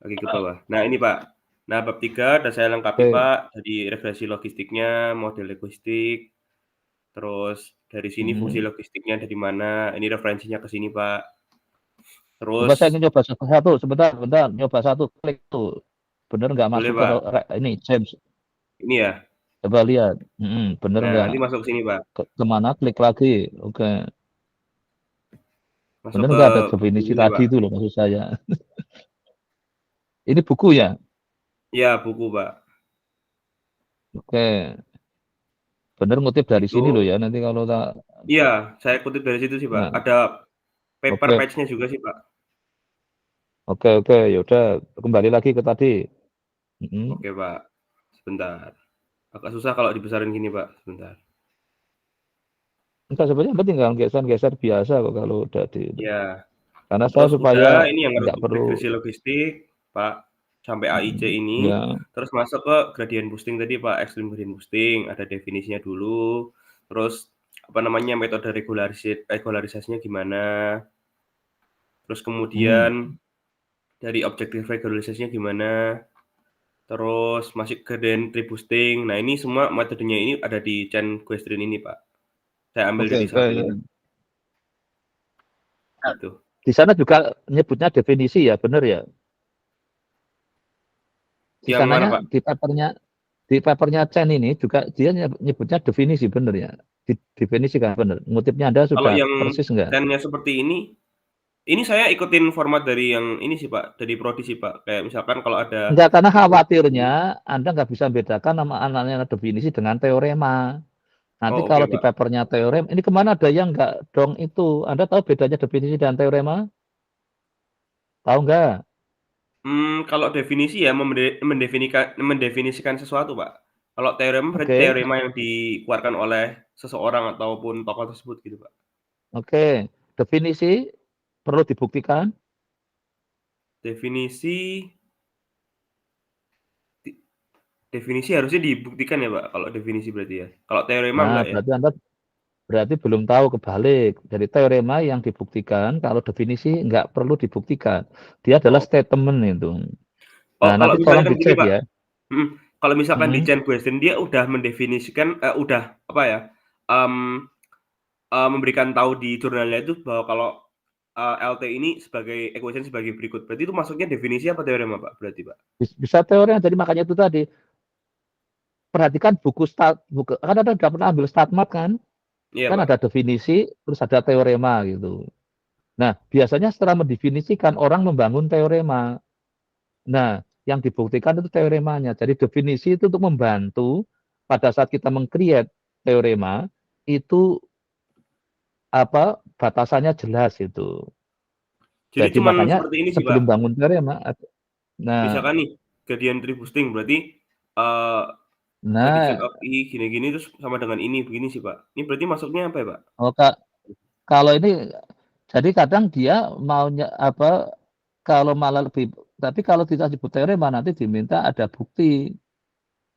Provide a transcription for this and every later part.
Oke, ke bawah. Nah, ini Pak. Nah, bab 3 udah saya lengkapi Oke. Pak, dari regresi logistiknya, model logistik, terus dari sini fungsi logistiknya dari mana, ini referensinya ke sini Pak. Coba saya Terus ingin coba satu, sebentar, nyoba satu, klik tuh. Bener nggak boleh masuk ke Pak, ini, James? ini ya. Coba lihat. Bener Nah, nggak? nanti masuk ke sini Pak, Kemana? Klik lagi. Oke. masuk Bener ke nggak ada buku definisi ini tadi Pak. itu loh maksud saya. Ini buku ya? Iya, buku Pak. Oke. Bener ngutip dari Itu sini loh ya. Nanti kalau tak. iya, saya kutip dari situ sih Pak. Nah, Ada paper oke. page-nya juga sih Pak. Oke. Ya udah, kembali lagi ke tadi. Oke Pak, sebentar. Agak susah kalau dibesarin gini Pak, sebentar. Enggak, sebenarnya tinggal geser-geser biasa kok kalau udah di. Ya, Karena saya terus supaya udah ini yang nggak perlu. regresi logistik, Pak, sampai AIC ini, Ya. terus masuk ke gradient boosting tadi, Pak, extreme gradient boosting, ada definisinya dulu, terus apa namanya, metode regularisasinya gimana, terus Hmm, kemudian dari objektif regularisasinya gimana, terus masuk ke gradient tree boosting. Nah, ini semua metodenya ini ada di Chen Guestrin ini, Pak. Saya ambil oke. dari satu ini, gitu. Di sana juga nyebutnya definisi ya, benar ya? Di Yang mana, sananya Pak? di papernya Chen ini juga dia nyebutnya definisi, benar ya? Definisi kan benar. Ngutipnya Anda Kalau sudah yang persis enggak? Chen-nya seperti ini saya ikutin format dari yang ini sih Pak, dari prodi sih Pak. Kayak misalkan kalau ada Enggak, karena definisi khawatirnya Anda nggak bisa bedakan nama anaknya definisi dengan teorema. Nanti oh oke kalau di Pak. papernya teorema, ini kemana ada yang nggak dong itu? Anda tahu bedanya definisi dan teorema? Tahu nggak? Kalau definisi ya mendefinisikan sesuatu Pak. Kalau teorema berarti Oke, teorema yang dikeluarkan oleh seseorang ataupun tokoh tersebut gitu Pak. oke. Definisi perlu dibuktikan. Definisi di definisi harusnya dibuktikan ya Pak, kalau definisi berarti ya? Kalau teorema Nah, enggak ya? berarti Anda belum tahu kebalik. Jadi teorema yang dibuktikan, kalau definisi nggak perlu dibuktikan. Dia adalah Oh statement itu. oh Nah, kalau nanti tolong misalkan gini dicek Pak ya. kalau misalkan di Hmm. Chen Guestin dia udah mendefinisikan udah apa ya, mmm memberikan tahu di jurnalnya itu bahwa kalau, LT ini sebagai equation sebagai berikut. Berarti itu masuknya definisi apa teorema, Pak, berarti, Pak? Bisa teori, jadi makanya itu tadi. Perhatikan buku, kan Anda udah pernah ambil statmat kan? Iya, Kan ada Pak. definisi, terus ada teorema gitu. Nah, biasanya setelah mendefinisikan, orang membangun teorema. Nah, yang dibuktikan itu teoremanya. Jadi definisi itu untuk membantu pada saat kita meng-create teorema, itu apa batasannya jelas itu. Jadi Jadi cuman makanya seperti ini sih, Pak. sebelum bangun teorema, nah, Misalkan nih gradient tree boosting berarti, eee, coefficient nah, of I gini-gini terus sama dengan ini, begini sih, Pak. Ini berarti masuknya apa ya, Pak? oh, kalau ini jadi kadang dia maunya apa kalau malah lebih, tapi kalau tidak sebut teorema nanti diminta ada bukti.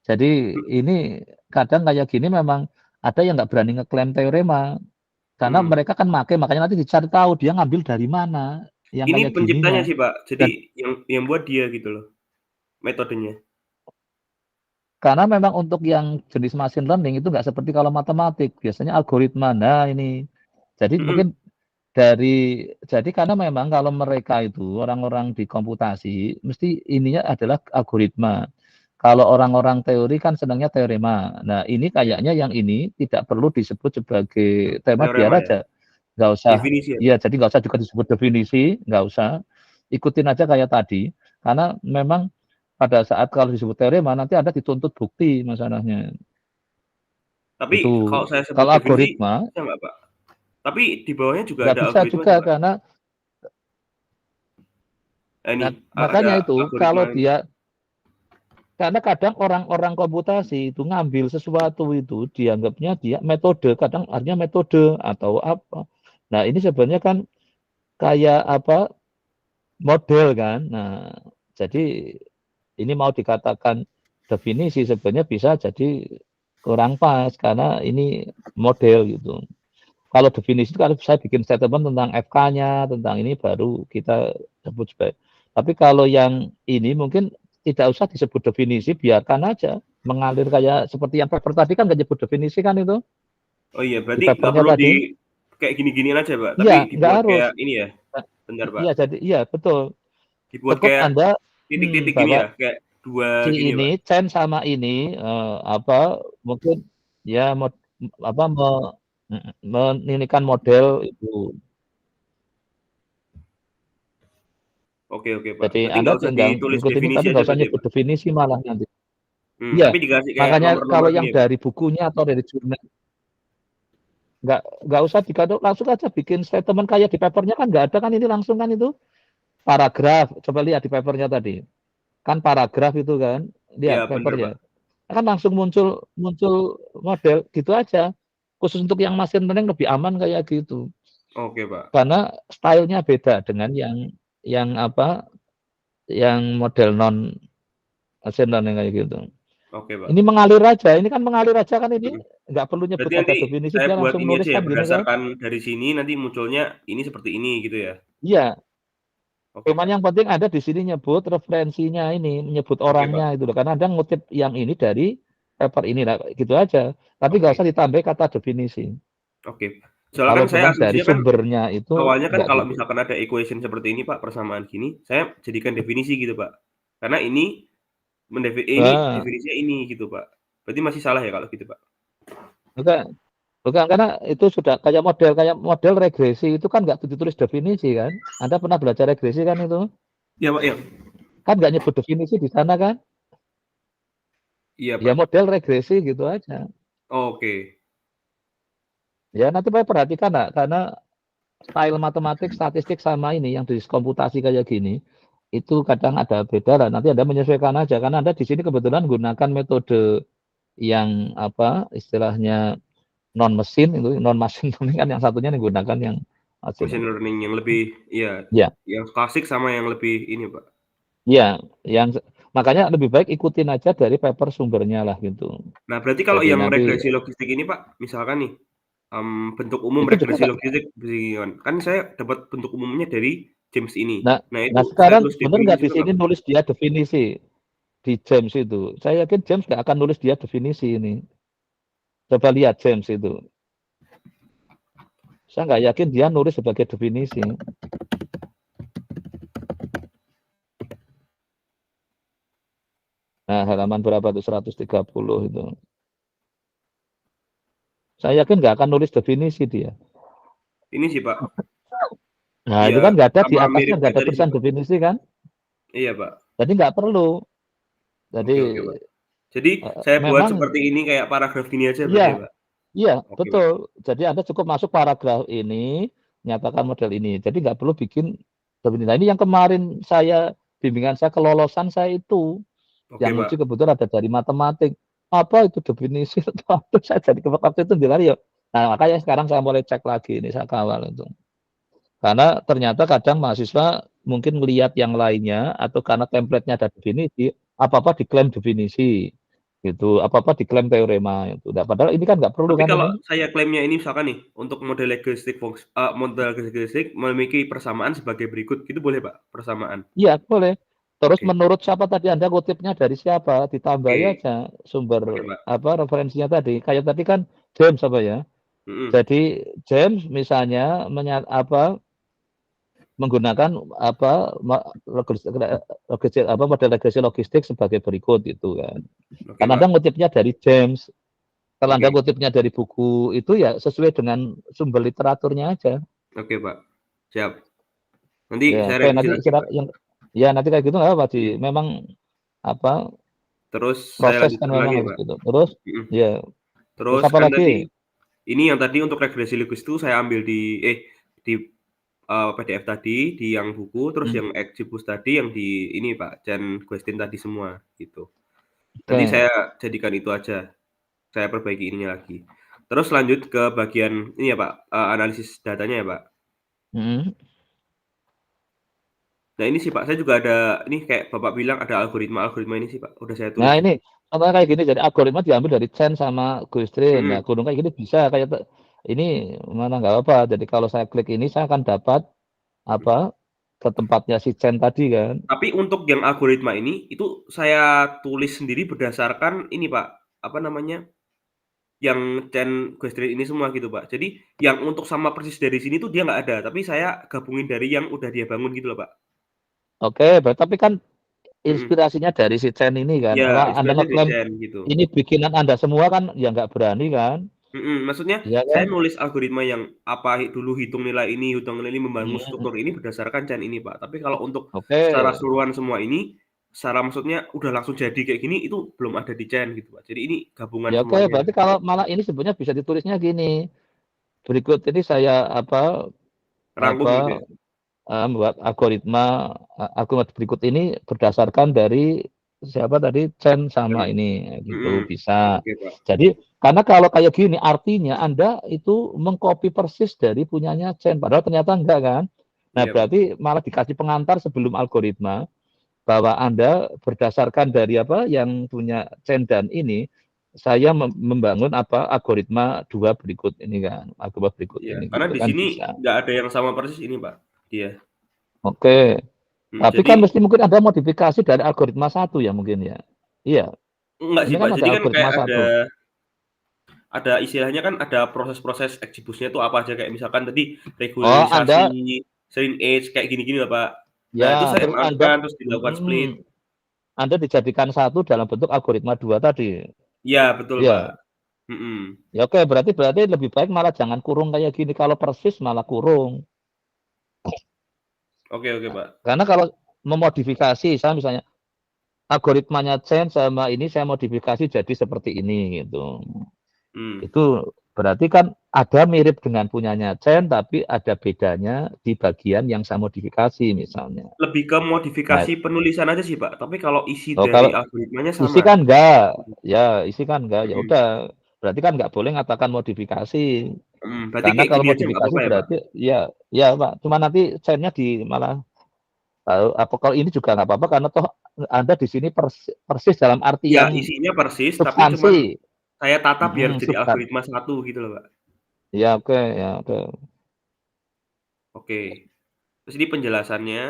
Jadi Mhm ini kadang kayak gini memang ada yang nggak berani ngeklaim teorema karena mhm. mereka kan makanya nanti dicari tahu dia ngambil dari mana yang Ini kayak penciptanya gininya. sih, Pak. Jadi Dan yang buat dia gitu loh, metodenya. karena memang untuk yang jenis machine learning itu nggak seperti kalau matematik, biasanya algoritma. Nah ini, jadi Mhm mungkin jadi karena memang kalau mereka itu orang-orang di komputasi mesti ininya adalah algoritma. Kalau orang-orang teori kan senangnya teorema. Nah ini iya. kayaknya yang ini tidak perlu disebut sebagai tema, biar Teorema ya? aja. Nggak usah, Definisi ya, ya Pak? jadi nggak usah juga disebut definisi, nggak usah. Ikutin aja kayak tadi. Karena memang pada saat kalau disebut teorema nanti Anda dituntut bukti masalahnya. Tapi Itu kalau saya sebut kalau definisi algoritma bisa nggak, Pak? Tapi di bawahnya juga nggak ada bisa algoritma juga tuh, Pak. karena Ini, nah, ada makanya itu algoritma kalau ini. dia, karena kadang orang-orang komputasi itu ngambil sesuatu itu dianggapnya dia metode, kadang artinya metode atau apa. Nah, ini sebenarnya kan kayak apa model kan. Nah, jadi ini mau dikatakan definisi sebenarnya bisa jadi kurang pas karena ini model gitu. Kalau definisi itu kalau saya bikin statement tentang FK-nya, tentang ini baru kita sebut sebagai. Tapi kalau yang ini mungkin tidak usah disebut definisi, biarkan aja mengalir kayak seperti yang paper tadi kan nggak nyebut definisi kan itu Oh iya, di berarti nggak papernya perlu tadi. kayak gini-ginian aja, Pak, tapi Iya, nggak dibuat harus. kayak ini ya, bentar, Pak, Iya jadi iya betul. dibuat Cukup kayak Anda titik-titik gini bahwa ya, kayak 2 si gini ya, Pak? ini Chen sama ini apa mungkin ya apa meninikan model itu. Oke oke, Pak. Jadi Berarti Anda nggak usah tinggal ditulis ngikut ini definisi tapi aja nggak usah berarti ya, nyebut Pak? definisi malah nanti. Iya, Tapi dikasih kayak makanya nomor-nomor kalau gini yang ya, Pak? dari bukunya atau dari jurnal nggak usah dikaduk, langsung aja bikin statement kayak di papernya kan nggak ada kan ini langsung kan itu paragraf. Coba lihat di papernya tadi. Kan paragraf itu kan, Iya, lihat bener, papernya. Pak. Kan langsung muncul muncul model gitu aja. Khusus untuk yang machine learning lebih aman kayak gitu. Oke, Pak. Karena stylenya beda dengan yang apa yang model non machine learning kayak gitu. Oke, Pak. Ini mengalir aja, ini kan mengalir aja kan ini Mhm. nggak perlu nyebut Berarti ada nanti definisi saya dia buat langsung ini nulis aja ya, kan gini kan. berdasarkan dari sini nanti munculnya ini seperti ini gitu ya? Iya, Oke, cuman Pak. yang penting ada di sini nyebut referensinya ini, menyebut Oke, Pak. orangnya itu loh. Karena Anda ngutip yang ini dari paper ini lah, gitu aja. Tapi nggak Oke usah ditambah kata definisi. oke. Soalnya Kalau kan saya memang dari asumsinya kan sumbernya itu awalnya kan nggak kalau gitu. misalkan ada equation seperti ini, Pak, persamaan gini, saya jadikan definisi gitu, Pak. Karena ini Nah, definisinya ini gitu, Pak. Berarti masih salah ya kalau gitu, Pak? bukan, bukan karena itu sudah kayak model regresi itu kan nggak ditulis definisi kan. Anda pernah belajar regresi kan itu? Iya, Pak, iya. Kan nggak nyebut definisi di sana kan? Iya, Ya Pak. model regresi gitu aja. Oke. Ya nanti Pak perhatikan lah, karena style matematik, statistik sama ini yang di komputasi kayak gini, itu kadang ada beda lah. Nanti Anda menyesuaikan aja, karena Anda di sini kebetulan gunakan metode yang apa istilahnya non mesin itu, non machine learning kan yang satunya digunakan yang machine Machine learning. learning yang lebih iya, Ya, yang klasik sama yang lebih ini, Pak. ya, yang makanya lebih baik ikutin aja dari paper sumbernya lah gitu. Nah, berarti kalau Jadi yang nanti regresi logistik ini, Pak, misalkan nih, bentuk umum itu juga regresi nggak. logistik beginian, kan saya dapat bentuk umumnya dari James ini. Nah, Nah, itu nah saya sekarang tulis benar definisi nggak di juga sini nggak, Pak? nulis dia definisi di James itu? Saya yakin James nggak akan nulis dia definisi ini. Coba lihat James itu. Saya nggak yakin dia nulis sebagai definisi. Nah, halaman berapa tuh 130 itu. Saya yakin nggak akan nulis definisi dia. Ini sih, Pak. Nah, Iya, itu kan nggak ada di sama atasnya mirip nggak kayak ada tadi sih, tulisan Pak. definisi kan. Iya, Pak. Jadi nggak perlu. Jadi Oke oke, Pak. Jadi saya buat memang seperti ini kayak paragraf gini aja berarti iya, ya, Pak? iya Oke, Pak. betul. Jadi Anda cukup masuk paragraf ini, nyatakan model ini. Jadi nggak perlu bikin definisi. Nah, ini yang kemarin bimbingan saya kelolosan saya itu. Oke, Yang lucu Pak. kebetulan ada dari matematik. Apa itu definisi? Waktu saya jadi waktu itu bilang ya. Nah, makanya sekarang saya mulai cek lagi ini, saya kawal itu. Karena ternyata kadang mahasiswa mungkin melihat yang lainnya atau karena template-nya ada definisi, apa-apa diklaim definisi gitu, apa-apa diklaim teorema itu. Nah, padahal ini kan nggak perlu Tapi kan kalau ini. saya klaimnya ini misalkan nih, untuk model logistik memiliki persamaan sebagai berikut, gitu boleh, Pak? Persamaan? Iya, boleh. Terus Oke menurut siapa tadi Anda kutipnya dari siapa, ditambahi oke aja sumber oke, Pak. apa referensinya tadi. Kayak tadi kan James apa ya? Mhm. Jadi James misalnya menggunakan apa model regresi logistik sebagai berikut itu kan. Oke, Karena Anda Pak. ngutipnya dari James, kalau Anda Oke ngutipnya dari buku itu ya sesuai dengan sumber literaturnya aja. oke, Pak. Siap. Nanti Ya, saya oke revisi nanti lagi, Pak. yang ya nanti kayak gitu nggak apa sih. Mhm. Memang apa Terus saya proses kan lanjutkan memang lagi ya, harus Pak. gitu. Terus Mhm. ya, terus Terus apa kan tadi lagi? ini yang tadi untuk regresi logistik itu saya ambil di PDF tadi, di yang buku, terus Hmm, yang Xgboost tadi yang di ini, Pak, Jan Guestin tadi semua, gitu. Nanti oke. saya jadikan itu aja, saya perbaiki ininya lagi. Terus lanjut ke bagian ini ya, Pak, analisis datanya ya, Pak. Hmm. Nah ini sih, Pak, saya juga ada ini kayak Bapak bilang ada algoritma-algoritma ini sih, Pak, udah saya Nah tulis. ini contohnya kayak gini. Jadi algoritma diambil dari Chen sama Guthrie. Nah Mhm, gunung kayak gini bisa kayak ini mana nggak apa-apa. Jadi kalau saya klik ini saya akan dapat apa ke tempatnya si Chen tadi kan. Tapi untuk yang algoritma ini, itu saya tulis sendiri berdasarkan ini Pak, apa namanya, yang Chen Guestrit ini semua gitu Pak. Jadi yang untuk sama persis dari sini tuh dia nggak ada, tapi saya gabungin dari yang udah dia bangun gitu loh Pak. Oke, tapi kan Mhm. inspirasinya dari si Chen ini kan. Iya, Kalau Anda inspirasinya dari ngeklaim Chen gitu. ini bikinan Anda semua kan ya nggak berani kan. Maksudnya Iya saya kan? nulis algoritma yang apa dulu hitung nilai ini, hitung nilai ini, membangun struktur Hmm, ini berdasarkan Chen ini Pak. Tapi kalau untuk oke. secara keseluruhan semua ini, secara maksudnya udah langsung jadi kayak gini, itu belum ada di Chen gitu Pak. Jadi ini gabungan Ya oke, semuanya. berarti kalau malah ini sebenarnya bisa ditulisnya gini. Berikut ini saya Rangkum apa gitu ya? membuat algoritma berikut ini berdasarkan dari siapa tadi Chen Chen. sama ini gitu Mhm. bisa. Oke Pak. Jadi karena kalau kayak gini artinya Anda itu mengcopy persis dari punyanya Chen padahal ternyata enggak kan. Nah, Iya Pak. berarti malah dikasih pengantar sebelum algoritma bahwa Anda berdasarkan dari apa yang punya Chen dan ini saya membangun apa algoritma dua berikut ini kan, algoritma berikut Iya, ini karena gitu di kan sini bisa. nggak ada yang sama persis ini Pak, dia. Oke. Tapi kan Jadi mesti mungkin ada modifikasi dari algoritma satu ya mungkin ya? Iya, enggak ini sih kan Pak, ada jadi kan kayak algoritma satu. ada istilahnya kan ada proses-proses eksebusnya tuh apa aja, kayak misalkan tadi Oh, regularisasi, Anda strain age, kayak gini-gini lah Pak. Nah itu ya saya terus Anda masukkan, terus dilakukan split. Anda dijadikan satu dalam bentuk algoritma dua tadi. Iya betul Pak. Iya. Mhm. Ya oke, berarti berarti lebih baik malah jangan kurung kayak gini. Kalau persis malah kurung. Oke oke Pak. Karena kalau memodifikasi, saya misalnya algoritmanya Chen sama ini saya modifikasi jadi seperti ini gitu. Mmm. Itu berarti kan ada mirip dengan punyanya Chen, tapi ada bedanya di bagian yang saya modifikasi misalnya. Lebih ke Nah, modifikasi penulisan aja sih Pak, tapi kalau isi oh dari kalau algoritmanya isi sama. kan enggak, ya isi kan enggak, ya Mhm. udah. Berarti kan enggak boleh mengatakan modifikasi. Berarti Karena kayak kalau gini aja nggak modifikasi apa-apa ya Pak? berarti ya, ya Pak. Cuma nanti Chen-nya di malah apa kalau ini juga nggak apa-apa karena toh Anda di sini persis dalam Iya artian isinya persis, tapi cuman substansi. saya tata biar jadi Substan. algoritma satu gitu loh Pak. Ya oke, ya oke. Oke, terus ini penjelasannya,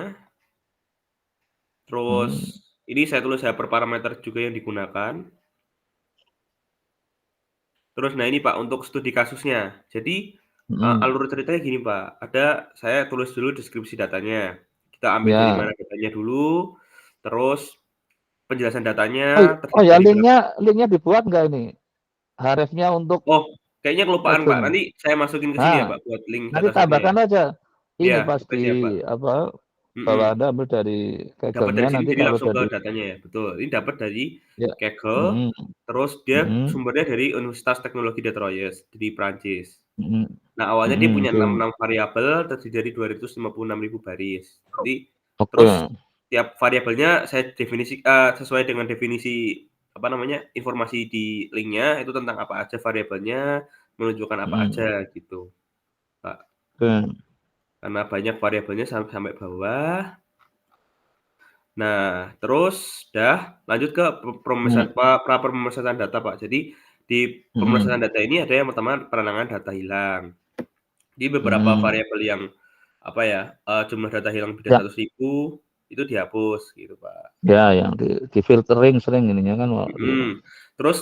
terus Hmm, ini saya tulis hyperparameter juga yang digunakan. Terus nah ini Pak untuk studi kasusnya. Jadi, hmm, alur ceritanya gini Pak, saya tulis dulu deskripsi datanya. Kita ambil dari ya. mana datanya dulu, terus penjelasan Oh, datanya oh terdiri ya dari berapa. linknya dibuat nggak ini? Hrefnya untuk Oh, kayaknya kelupaan Pak, Legend. nanti saya masukin ke sini ya Nah, Pak buat link nanti datasetnya ya? tambahkan aja. Ini Iya, oke pasti siap Pak. apa bahwa Mhm. Anda ambil dari Dapat Kaggle-nya dari sini nanti jadi kalau langsung ke dari datanya ya, betul. Ini dapat dari ya. Kaggle, Hmm, terus dia hmm, sumbernya dari Universitas Teknologi de Troyes di Prancis. hmm, Nah, awalnya dia hmm, punya oke. 66 variabel terdiri dari 256.000 baris. Jadi terus Oke. tiap variabelnya saya sesuai dengan definisi apa namanya, informasi di linknya itu tentang apa aja variabelnya, menunjukkan apa Hmm, aja gitu, Pak. oke. Karena banyak variabelnya sampai bawah. Nah, terus lanjut ke Hmm, pra-pemrosesan data, Pak. Jadi di hmm, pemrosesan data ini ada yang pertama penenangan data hilang. Di beberapa hmm. variabel yang apa ya, jumlah data hilang lebih dari Ya, 100.000 itu dihapus gitu, Pak. ya yang di filtering sering ininya kan waktu itu. Terus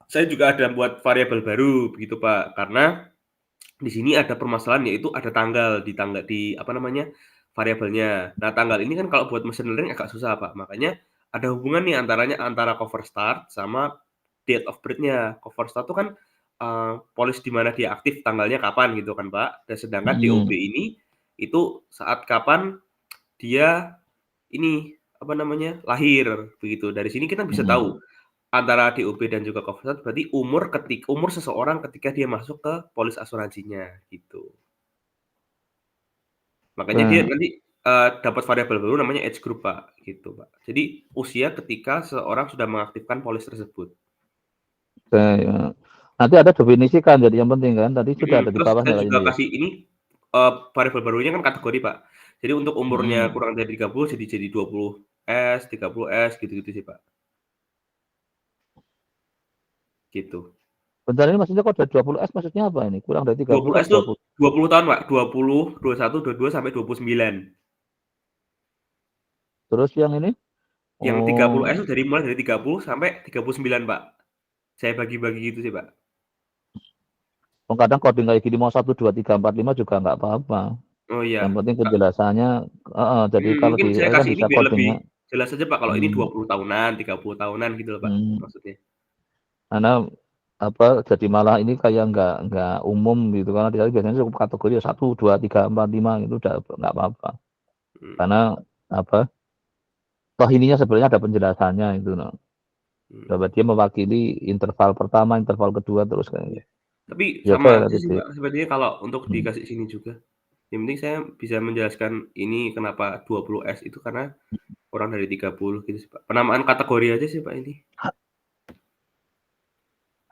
saya juga ada buat variabel baru begitu, Pak. Karena di sini ada permasalahan yaitu ada tanggal di apa namanya, variabelnya. Nah, tanggal ini kan kalau buat machine learning agak susah, Pak. Makanya ada hubungan nih antara cover start sama date of birth-nya. Cover start itu kan, polis di mana dia aktif tanggalnya kapan gitu kan, Pak. Dan sedangkan DOB Hmm, ini itu saat kapan dia ini, apa namanya, lahir begitu. Dari sini kita bisa hmm. tahu antara DOB dan juga cover start berarti umur seseorang ketika dia masuk ke polis asuransinya gitu. Makanya dia Oke, nanti, dapat variabel baru namanya age group, Pak, gitu, Pak. Jadi usia ketika seseorang sudah mengaktifkan polis tersebut. oke, ya. Nanti ada definisi kan jadi yang penting kan. Tadi sudah ada di Terus bawahnya saya lah juga ini ya. kasih ini, variabel barunya kan kategori, Pak. Jadi untuk umurnya Hmm, kurang dari 30 jadi 20S, 30S gitu-gitu sih, Pak, gitu. Bentar ini maksudnya kok ada 20S maksudnya apa ini? Kurang dari 30 20S apa tuh 20? 20 tahun, Pak. 20, 21, 22 sampai 29. Terus yang ini? Yang 30S Oh, tuh mulai dari 30 sampai 39, Pak. Saya bagi-bagi gitu sih, Pak. kadang coding kayak gini mau 1, 2, 3, 4, 5 juga nggak apa-apa. Oh Yang iya. penting penjelasannya, jadi kalau Mungkin di saya kan kasih ini bisa biar lebih codingnya. jelas aja, Pak, kalau ini Hmm, 20 tahunan, 30 tahunan gitu loh, Pak, hmm. maksudnya. Karena apa jadi malah ini kayak nggak umum gitu karena dia biasanya cukup kategori ya 1, 2, 3, 4, 5 itu udah nggak apa-apa. Mhm, Karena apa? Toh ininya sebenarnya ada penjelasannya itu no. mhm, Bahwa dia mewakili interval pertama, interval kedua terus kayak iya. gitu. Tapi Ya sama kayak aja tadi sih, dia. Pak, sepertinya kalau untuk Hmm. dikasih sini juga. Yang penting saya bisa menjelaskan ini kenapa 20S itu karena kurang dari 30 gitu sih, Pak. Penamaan kategori aja sih, Pak, ini.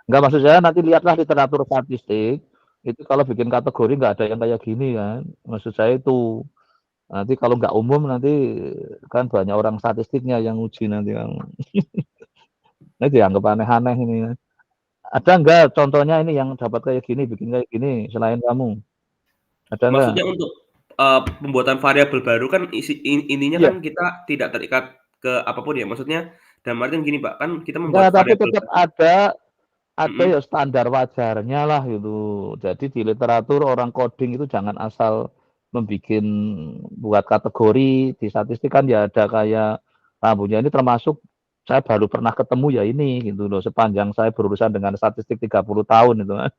Enggak maksud saya nanti lihatlah literatur statistik itu kalau bikin kategori nggak ada yang kayak gini kan. Maksud saya itu nanti kalau nggak umum nanti kan banyak orang statistiknya yang uji nanti yang ini dianggap aneh-aneh ini. Ada enggak contohnya ini yang dapat kayak gini, bikin kayak gini selain kamu? Ada enggak? Maksudnya untuk, pembuatan variabel baru kan intinya Iya, kan kita tidak terikat ke apa pun ya, maksudnya dalam artian gini, Pak, kan kita enggak membuat tapi variabel tetap ada mhm, ya standar wajarnya lah gitu. Jadi di literatur orang coding itu jangan asal membikin buat kategori, di statistik kan ya ada kayak rambunya ini termasuk saya baru pernah ketemu ya ini gitu loh sepanjang saya berurusan dengan statistik 30 tahun itu kan.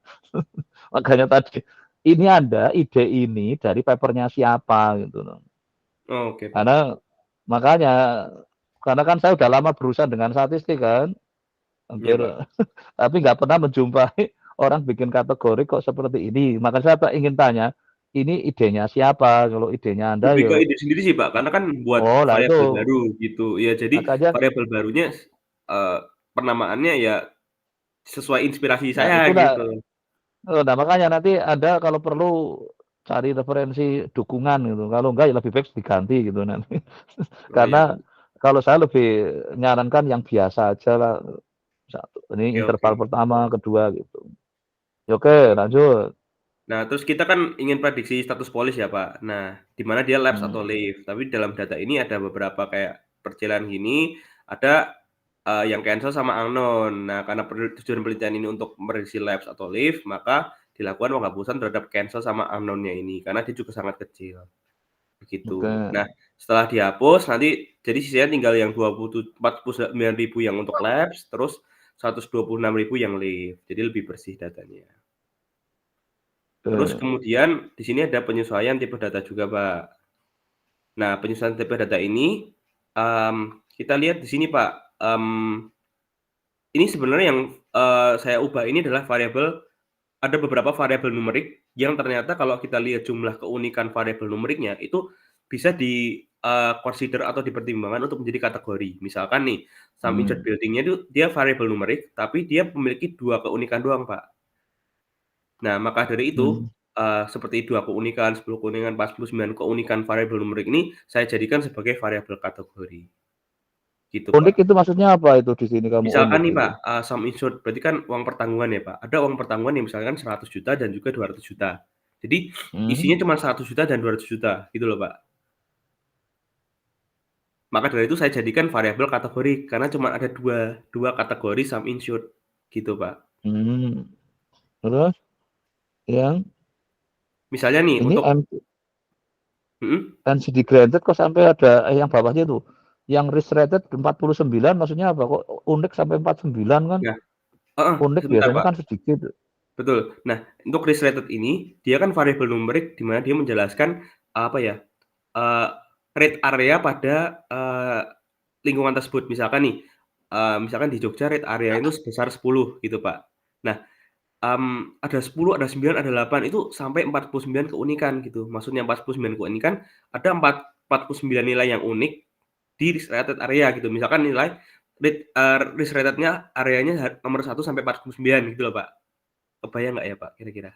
Makanya tadi ini ada ide ini dari papernya siapa gitu loh. oke, Pak. Karena makanya karena kan saya udah lama berurusan dengan statistik kan, Iya, hampir Pak. tapi nggak pernah menjumpai orang bikin kategori kok seperti ini. Makanya saya ingin tanya, ini idenya siapa? Kalau idenya Anda Lebih ke ya, ide sendiri sih, Pak, karena kan buat oh lah itu variabel baru gitu. Ya jadi makanya, variabel barunya, eee, penamaannya ya sesuai inspirasi nah saya itulah, gitu. nah makanya nanti Anda kalau perlu cari referensi dukungan gitu. Kalau enggak ya lebih baik diganti gitu nanti. Oh iya, Karena Pak. kalau saya lebih menyarankan yang biasa aja lah. Satu, ini Oke, oke. interval pertama, kedua gitu. Ya, oke, Oke, oke. lanjut. Nah, terus kita kan ingin prediksi status polis ya, Pak. Nah, di mana dia lapse atau Hmm. leave. Tapi dalam data ini ada beberapa kayak perjalanan gini, ada, yang cancel sama unknown. Nah, karena tujuan penelitian ini untuk memprediksi lapse atau leave, maka dilakukan penghapusan terhadap cancel sama unknown-nya ini, karena dia juga sangat kecil, begitu. Oke. Nah, setelah dihapus nanti jadi sisanya tinggal yang 49.000 yang untuk lapse, terus 126.000 yang leave. Jadi lebih bersih datanya. Terus Oke. kemudian di sini ada penyesuaian tipe data juga, Pak. Nah, penyesuaian tipe data ini, kita lihat di sini, Pak, ini sebenarnya yang, saya ubah ini adalah variabel ada beberapa variabel numerik yang ternyata kalau kita lihat jumlah keunikan variabel numeriknya itu bisa consider atau dipertimbangkan untuk menjadi kategori. Misalkan nih, sum injured Hmm. building-nya itu dia variabel numerik, tapi dia memiliki 2 keunikan doang, Pak. Nah, maka dari itu, Hmm. seperti 2 keunikan, 10 keunikan, 49 keunikan variabel numerik ini saya jadikan sebagai variabel kategori, gitu, Unik Pak. itu maksudnya apa itu di sini kamu Misalkan unik nih, itu? Pak, sum insured berarti kan uang pertanggungan ya, Pak. Ada uang pertanggungan yang misalkan 100 juta dan juga 200 juta. Jadi Hmm. isinya cuma 100 juta dan 200 juta gitu loh, Pak. Maka dari itu saya jadikan variabel kategori karena cuma ada dua kategori sum insured gitu, Pak. Hmm. Terus yang Misalnya nih ini untuk mhm, NCD granted kok sampai ada yang bawahnya itu yang risk rated 49 maksudnya apa kok unik sampai 49 kan nah heeh, unik sebentar, biasanya Pak. kan sedikit. Betul. Nah, untuk risk rated ini, dia kan variabel numerik di mana dia menjelaskan, apa ya, eee, rate area pada, lingkungan tersebut. Misalkan nih, misalkan di Jogja rate area itu sebesar 10 gitu, Pak. Nah, ada 10, ada 9, ada 8, itu sampai 49 keunikan gitu. Maksudnya 49 keunikan, ada 49 nilai yang unik di risk rated area gitu. Misalkan nilai risk rated-nya areanya nomor 1 sampai 49 gitu loh, Pak. Kebayang nggak ya, Pak, kira-kira?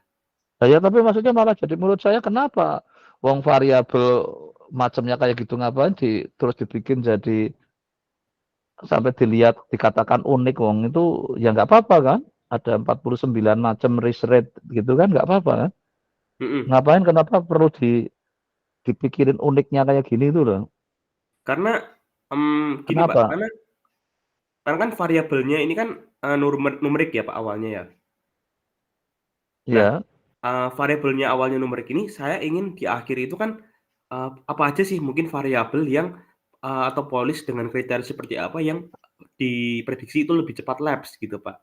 Nah, ya tapi maksudnya malah jadi menurut saya kenapa wong variabel macamnya kayak gitu ngapain terus dibikin jadi sampai dilihat dikatakan unik wong itu ya nggak apa-apa kan? ada 49 macam risk rate gitu kan nggak apa-apa kan? Mhm. Ngapain kenapa perlu dipikirin uniknya kayak gini itu loh. Karena, gini Pak, Kenapa? karena kan variabelnya ini kan, numerik ya Pak awalnya ya. Nah, Ya. variabelnya awalnya numerik ini saya ingin di akhir itu kan, apa aja sih mungkin variabel yang, atau polis dengan kriteria seperti apa yang diprediksi itu lebih cepat lapse gitu, Pak.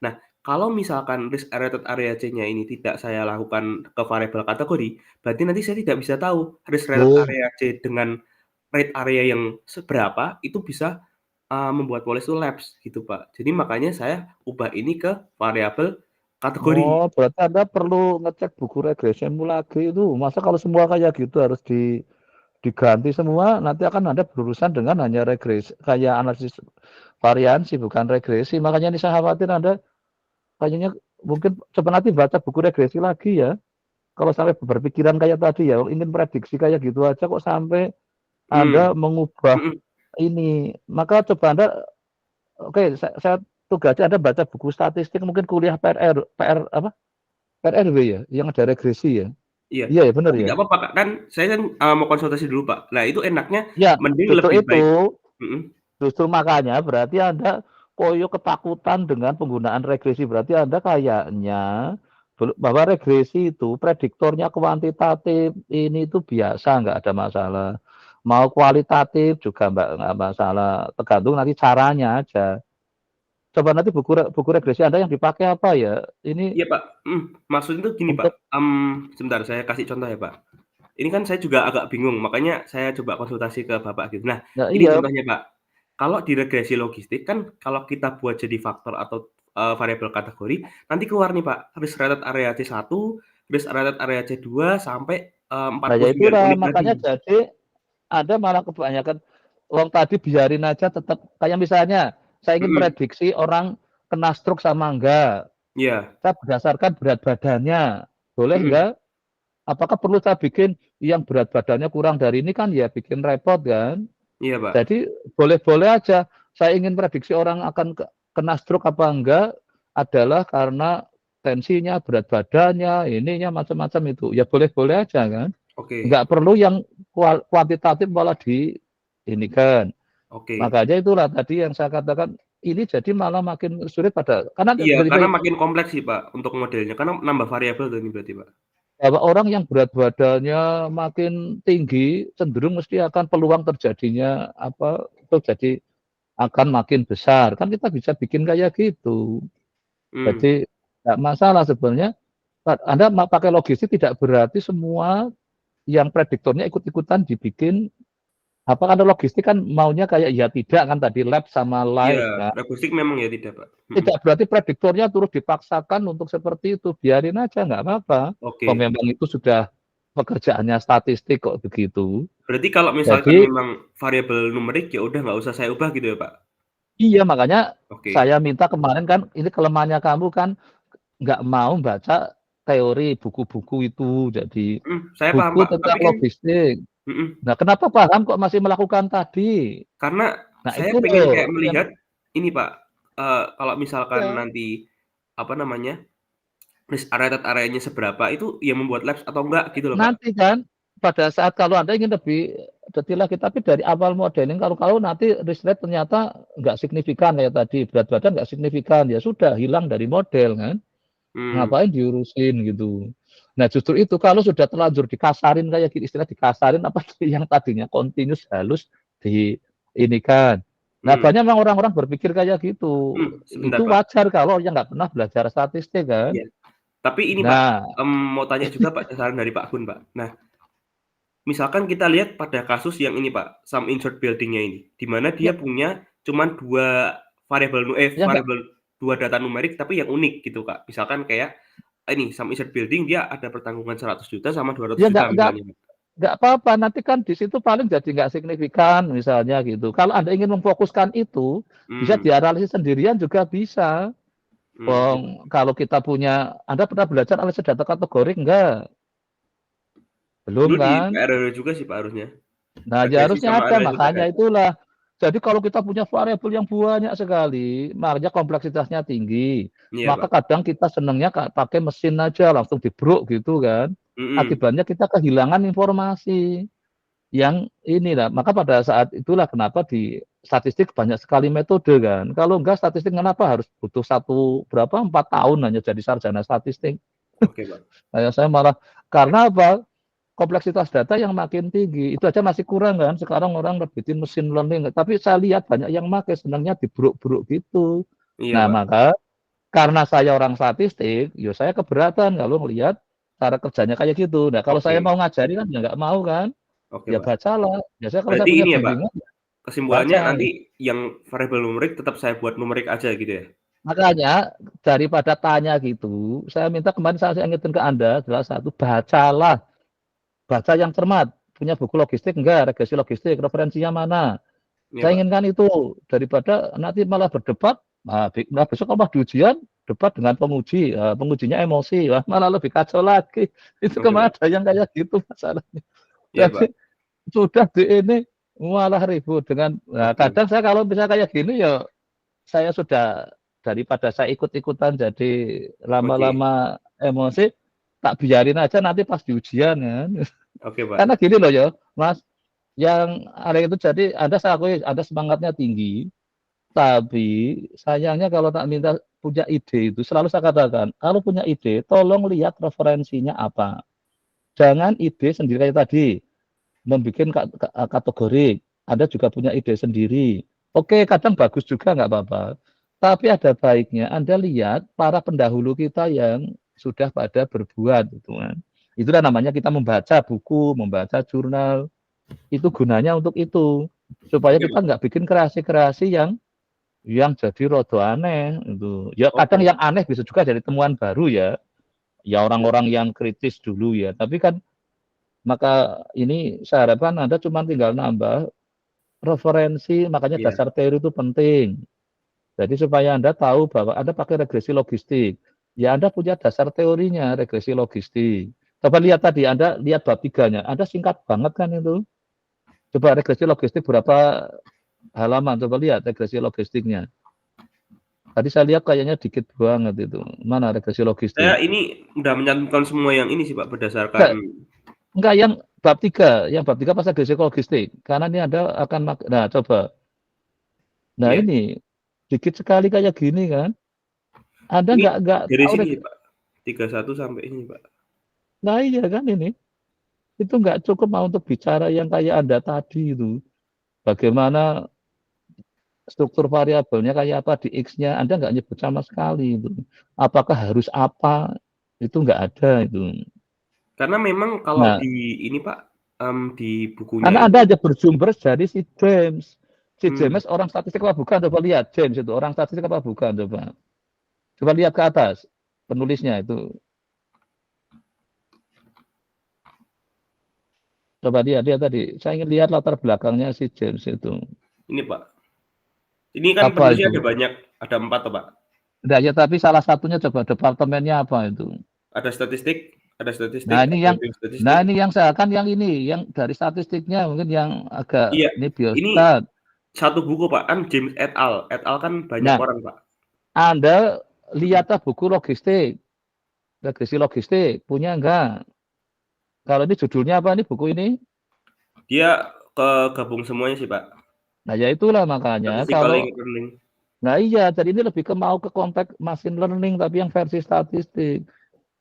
Nah, kalau misalkan risk related area C-nya ini tidak saya lakukan ke variabel kategori, berarti nanti saya tidak bisa tahu risk related Oh, area C dengan rate area yang seberapa itu bisa, membuat polis itu lapse gitu, Pak. Jadi makanya saya ubah ini ke variabel kategori. berarti Anda perlu ngecek buku regresimu lagi itu. Masa kalau semua kayak gitu harus diganti semua, nanti akan Anda berurusan dengan hanya regresi, kayak analisis variansi, bukan regresi. Makanya ini saya khawatir Anda kayaknya mungkin coba nanti baca buku regresi lagi ya. Kalau sampai berpikiran kayak tadi ya, ingin prediksi kayak gitu aja kok sampai Mmm, Anda mengubah mhm, ini. Maka coba Anda, oke, saya tugasnya Anda baca buku statistik, mungkin kuliah PR apa? PRRW ya, yang ada regresi ya? iya. Iya ya, bener Tapi ya? nggak apa-apa, Kak, kan saya kan, mau konsultasi dulu, Pak. Nah, itu enaknya Ya, mending justru lebih itu, baik mhm, justru makanya berarti Anda koyo ketakutan dengan penggunaan regresi. Berarti Anda kayaknya bahwa regresi itu prediktornya kuantitatif, ini itu biasa, nggak ada masalah. Mau kualitatif juga nggak masalah, tergantung nanti caranya aja. Coba nanti buku regresi Anda yang dipakai apa ya? Ini iya, Pak, maksudnya tuh gini, Pak, untuk, sebentar saya kasih contoh ya, Pak. Ini kan saya juga agak bingung, makanya saya coba konsultasi ke Bapak gitu. Nah, ya ini iya, contohnya, Pak, kalau di regresi logistik kan kalau kita buat jadi faktor atau, variabel kategori, nanti keluar nih, Pak, risk related area C1, risk related area C2, sampai, nah ya 49 itulah unit tadi. makanya jadi Anda malah kebanyakan uang tadi biarin aja tetap kayak misalnya saya ingin Mhm, prediksi orang kena stroke sama enggak. iya, Saya berdasarkan berat badannya. Boleh mhm, enggak? Apakah perlu saya bikin yang berat badannya kurang dari ini kan ya bikin repot kan? iya, Pak, Jadi boleh-boleh aja. Saya ingin prediksi orang akan kena stroke apa enggak adalah karena tensinya, berat badannya, ininya macam-macam itu. Ya boleh-boleh aja kan? oke, Nggak perlu yang kuantitatif malah di ini kan. oke. Makanya itulah tadi yang saya katakan ini jadi malah makin sulit pada karena Iya, karena makin kompleks sih, Pak, untuk modelnya, karena nambah variabel tuh ini berarti, Pak. bahwa orang yang berat badannya makin tinggi cenderung mesti akan peluang terjadinya apa itu jadi akan makin besar kan kita bisa bikin kayak gitu. Mmm, Jadi nggak masalah sebenarnya. Anda pakai logistik tidak berarti semua yang prediktornya ikut-ikutan dibikin apa kan logistik kan maunya kayak ya tidak kan tadi lab sama iya, live kan. logistik memang ya tidak, Pak, mhm, Tidak berarti prediktornya terus dipaksakan untuk seperti itu, biarin aja nggak apa-apa. Oh oke. memang itu sudah pekerjaannya statistik kok begitu. Berarti kalau misalkan Jadi memang variabel numerik, ya udah nggak usah saya ubah gitu ya, Pak? iya makanya Oke, saya minta kemarin kan ini kelemahannya kamu kan nggak mau baca teori buku-buku itu. Jadi saya paham, buku Pak, tentang tapi kan logistik. mhm, Nah kenapa paham kok masih melakukan tadi? karena Nah saya itu pengen kayak loh yang melihat ini, Pak, kalau misalkan ya nanti, apa namanya, risk related area-nya seberapa itu ya membuat lapse atau enggak gitu loh, Pak. nanti kan pada saat kalau Anda ingin lebih detail lagi, tapi dari awal modeling kalau nanti risk rate ternyata nggak signifikan kayak tadi, berat badan nggak signifikan, ya sudah hilang dari model kan, Mmm, ngapain diurusin gitu. Nah justru itu kalau sudah terlanjur dikasarin kayak gitu, istilah dikasarin apa yang tadinya continuous halus di ini kan. Nah mhm, banyak memang orang-orang berpikir kayak gitu, sebentar, itu Pak, wajar kalau yang nggak pernah belajar statistik kan. iya. Tapi ini, Pak, Nah mau tanya juga, Pak, saran dari Pak Gun, Pak. Nah, misalkan kita lihat pada kasus yang ini, Pak, sum insured building-nya ini, di mana dia ya punya cuman 2 ya nggak, variabel 2 data numerik tapi yang unik gitu, Kak. Misalkan kayak ini sum insured building dia ada pertanggungan 100 juta sama 200 ya juta nggak misalnya, Pak. nggak apa-apa, nanti kan di situ paling jadi nggak signifikan misalnya gitu. Kalau Anda ingin memfokuskan itu, bisa Mmm, dianalisis sendirian juga bisa. oke. Kalau kita punya, Anda pernah belajar analisis data kategori enggak? Belum Dulu di kan? PRW juga sih, Pak, harusnya. Nah, ya Regresi harusnya sama ada, analisis makanya TS. itulah. Jadi kalau kita punya variabel yang banyak sekali, makanya kompleksitasnya tinggi. Iya, Maka Pak. kadang kita senangnya pakai mesin aja langsung dibruk gitu kan. Mhm. Akibatnya kita kehilangan informasi yang inilah. Maka pada saat itulah kenapa di statistik banyak sekali metode kan. Kalau enggak statistik kenapa harus butuh 4 tahun hanya jadi sarjana statistik. Oke, Pak. Saya malah karena apa? Kompleksitas data yang makin tinggi itu aja masih kurang kan. Sekarang orang nerbitin mesin learning, tapi saya lihat banyak yang pakai senangnya dibruk-bruk gitu. Iya, Nah, Pak. maka karena saya orang statistik, ya saya keberatan kalau ngelihat cara kerjanya kayak gitu. Nah, kalau saya Oke. mau ngajari kan ya nggak mau kan, Oke, ya Pak. bacalah. Biasanya kalau saya Berarti punya ini ya, Pak, bimbingan, kesimpulannya baca. nanti yang variabel numerik tetap saya buat numerik aja gitu ya? Makanya daripada tanya gitu, saya minta kemarin saya ingetin ke Anda adalah satu, bacalah. Baca yang cermat. Punya buku logistik enggak, regresi logistik, referensinya mana. Iya, Saya Pak. inginkan itu daripada nanti malah berdebat. Nah besok kalau di ujian debat dengan penguji, pengujinya emosi, wah, malah lebih kacau lagi. Itu Oke, kemana Pak. ada yang kayak gitu masalahnya. Iya, Pak. Jadi sudah di ini malah ribut dengan. Nah, Oke. kadang saya kalau bisa kayak gini ya saya sudah daripada saya ikut-ikutan jadi Oke. lama-lama emosi, tak biarin aja nanti pas di ujian kan. Oke, Pak. Karena gini loh ya, Mas, yang ada itu jadi Anda saya akui Anda semangatnya tinggi, tapi sayangnya kalau tak minta punya ide itu selalu saya katakan, kalau punya ide tolong lihat referensinya apa. Jangan ide sendiri kayak tadi, membuat kategori. Anda juga punya ide sendiri. Oke, kadang bagus juga nggak apa-apa. Tapi ada baiknya Anda lihat para pendahulu kita yang sudah pada berbuat gitu kan. Itulah namanya kita membaca buku, membaca jurnal, itu gunanya untuk itu supaya Oke, kita Pak. nggak bikin kreasi-kreasi yang jadi rodo aneh itu ya Oke, kadang Pak. yang aneh bisa juga jadi temuan baru ya orang-orang yang kritis dulu ya tapi kan maka ini saya harapkan Anda cuma tinggal nambah referensi makanya Iya. dasar teori itu penting jadi supaya Anda tahu bahwa Anda pakai regresi logistik ya Anda punya dasar teorinya regresi logistik coba lihat tadi Anda lihat bab 3-nya Anda singkat banget kan itu coba regresi logistik berapa halaman coba lihat regresi logistiknya. Tadi saya lihat kayaknya dikit banget itu. Mana regresi logistik? Saya ini udah mencantumkan semua yang ini sih, Pak, berdasarkan Enggak, enggak yang bab 3, yang bab 3 pas regresi logistik. Karena ini Anda akan nah coba. Nah iya. ini dikit sekali kayak gini kan. Anda Ini enggak dari tahu sini sih, Pak. 31 sampai ini, Pak. nah iya kan ini. Itu enggak cukup mau untuk bicara yang kayak Anda tadi itu. Bagaimana struktur variabelnya kayak apa di X-nya Anda enggak nyebut sama sekali itu. Apakah harus apa? Itu enggak ada itu. Karena memang kalau Nah, di ini, Pak, di bukunya karena itu Anda hanya bersumber dari si James. Si hmm, James orang statistik apa bukan? Coba lihat James itu orang statistik apa bukan? Coba. Coba lihat ke atas penulisnya itu. Coba lihat dia tadi. Saya ingin lihat latar belakangnya si James itu. ini, Pak. Ini kan Apa penulisnya itu? ada banyak, ada 4 toh, Pak. Tidak ya, tapi salah satunya coba departemennya apa itu? Ada statistik, Nah ada ini yang biostatistik. saya kan yang ini yang dari statistiknya mungkin yang agak Iya, ini ini biostat. satu buku, Pak, kan James et al. Et al kan banyak Nah, orang, Pak. Anda Mhm. lihatlah buku logistik, regresi logistik, punya enggak? Kalau ini judulnya apa nih buku ini? Dia gabung semuanya sih, Pak. Nah, ya itulah makanya Statistical kalau learning. nah iya, jadi ini lebih ke mau ke konteks machine learning tapi yang versi statistik.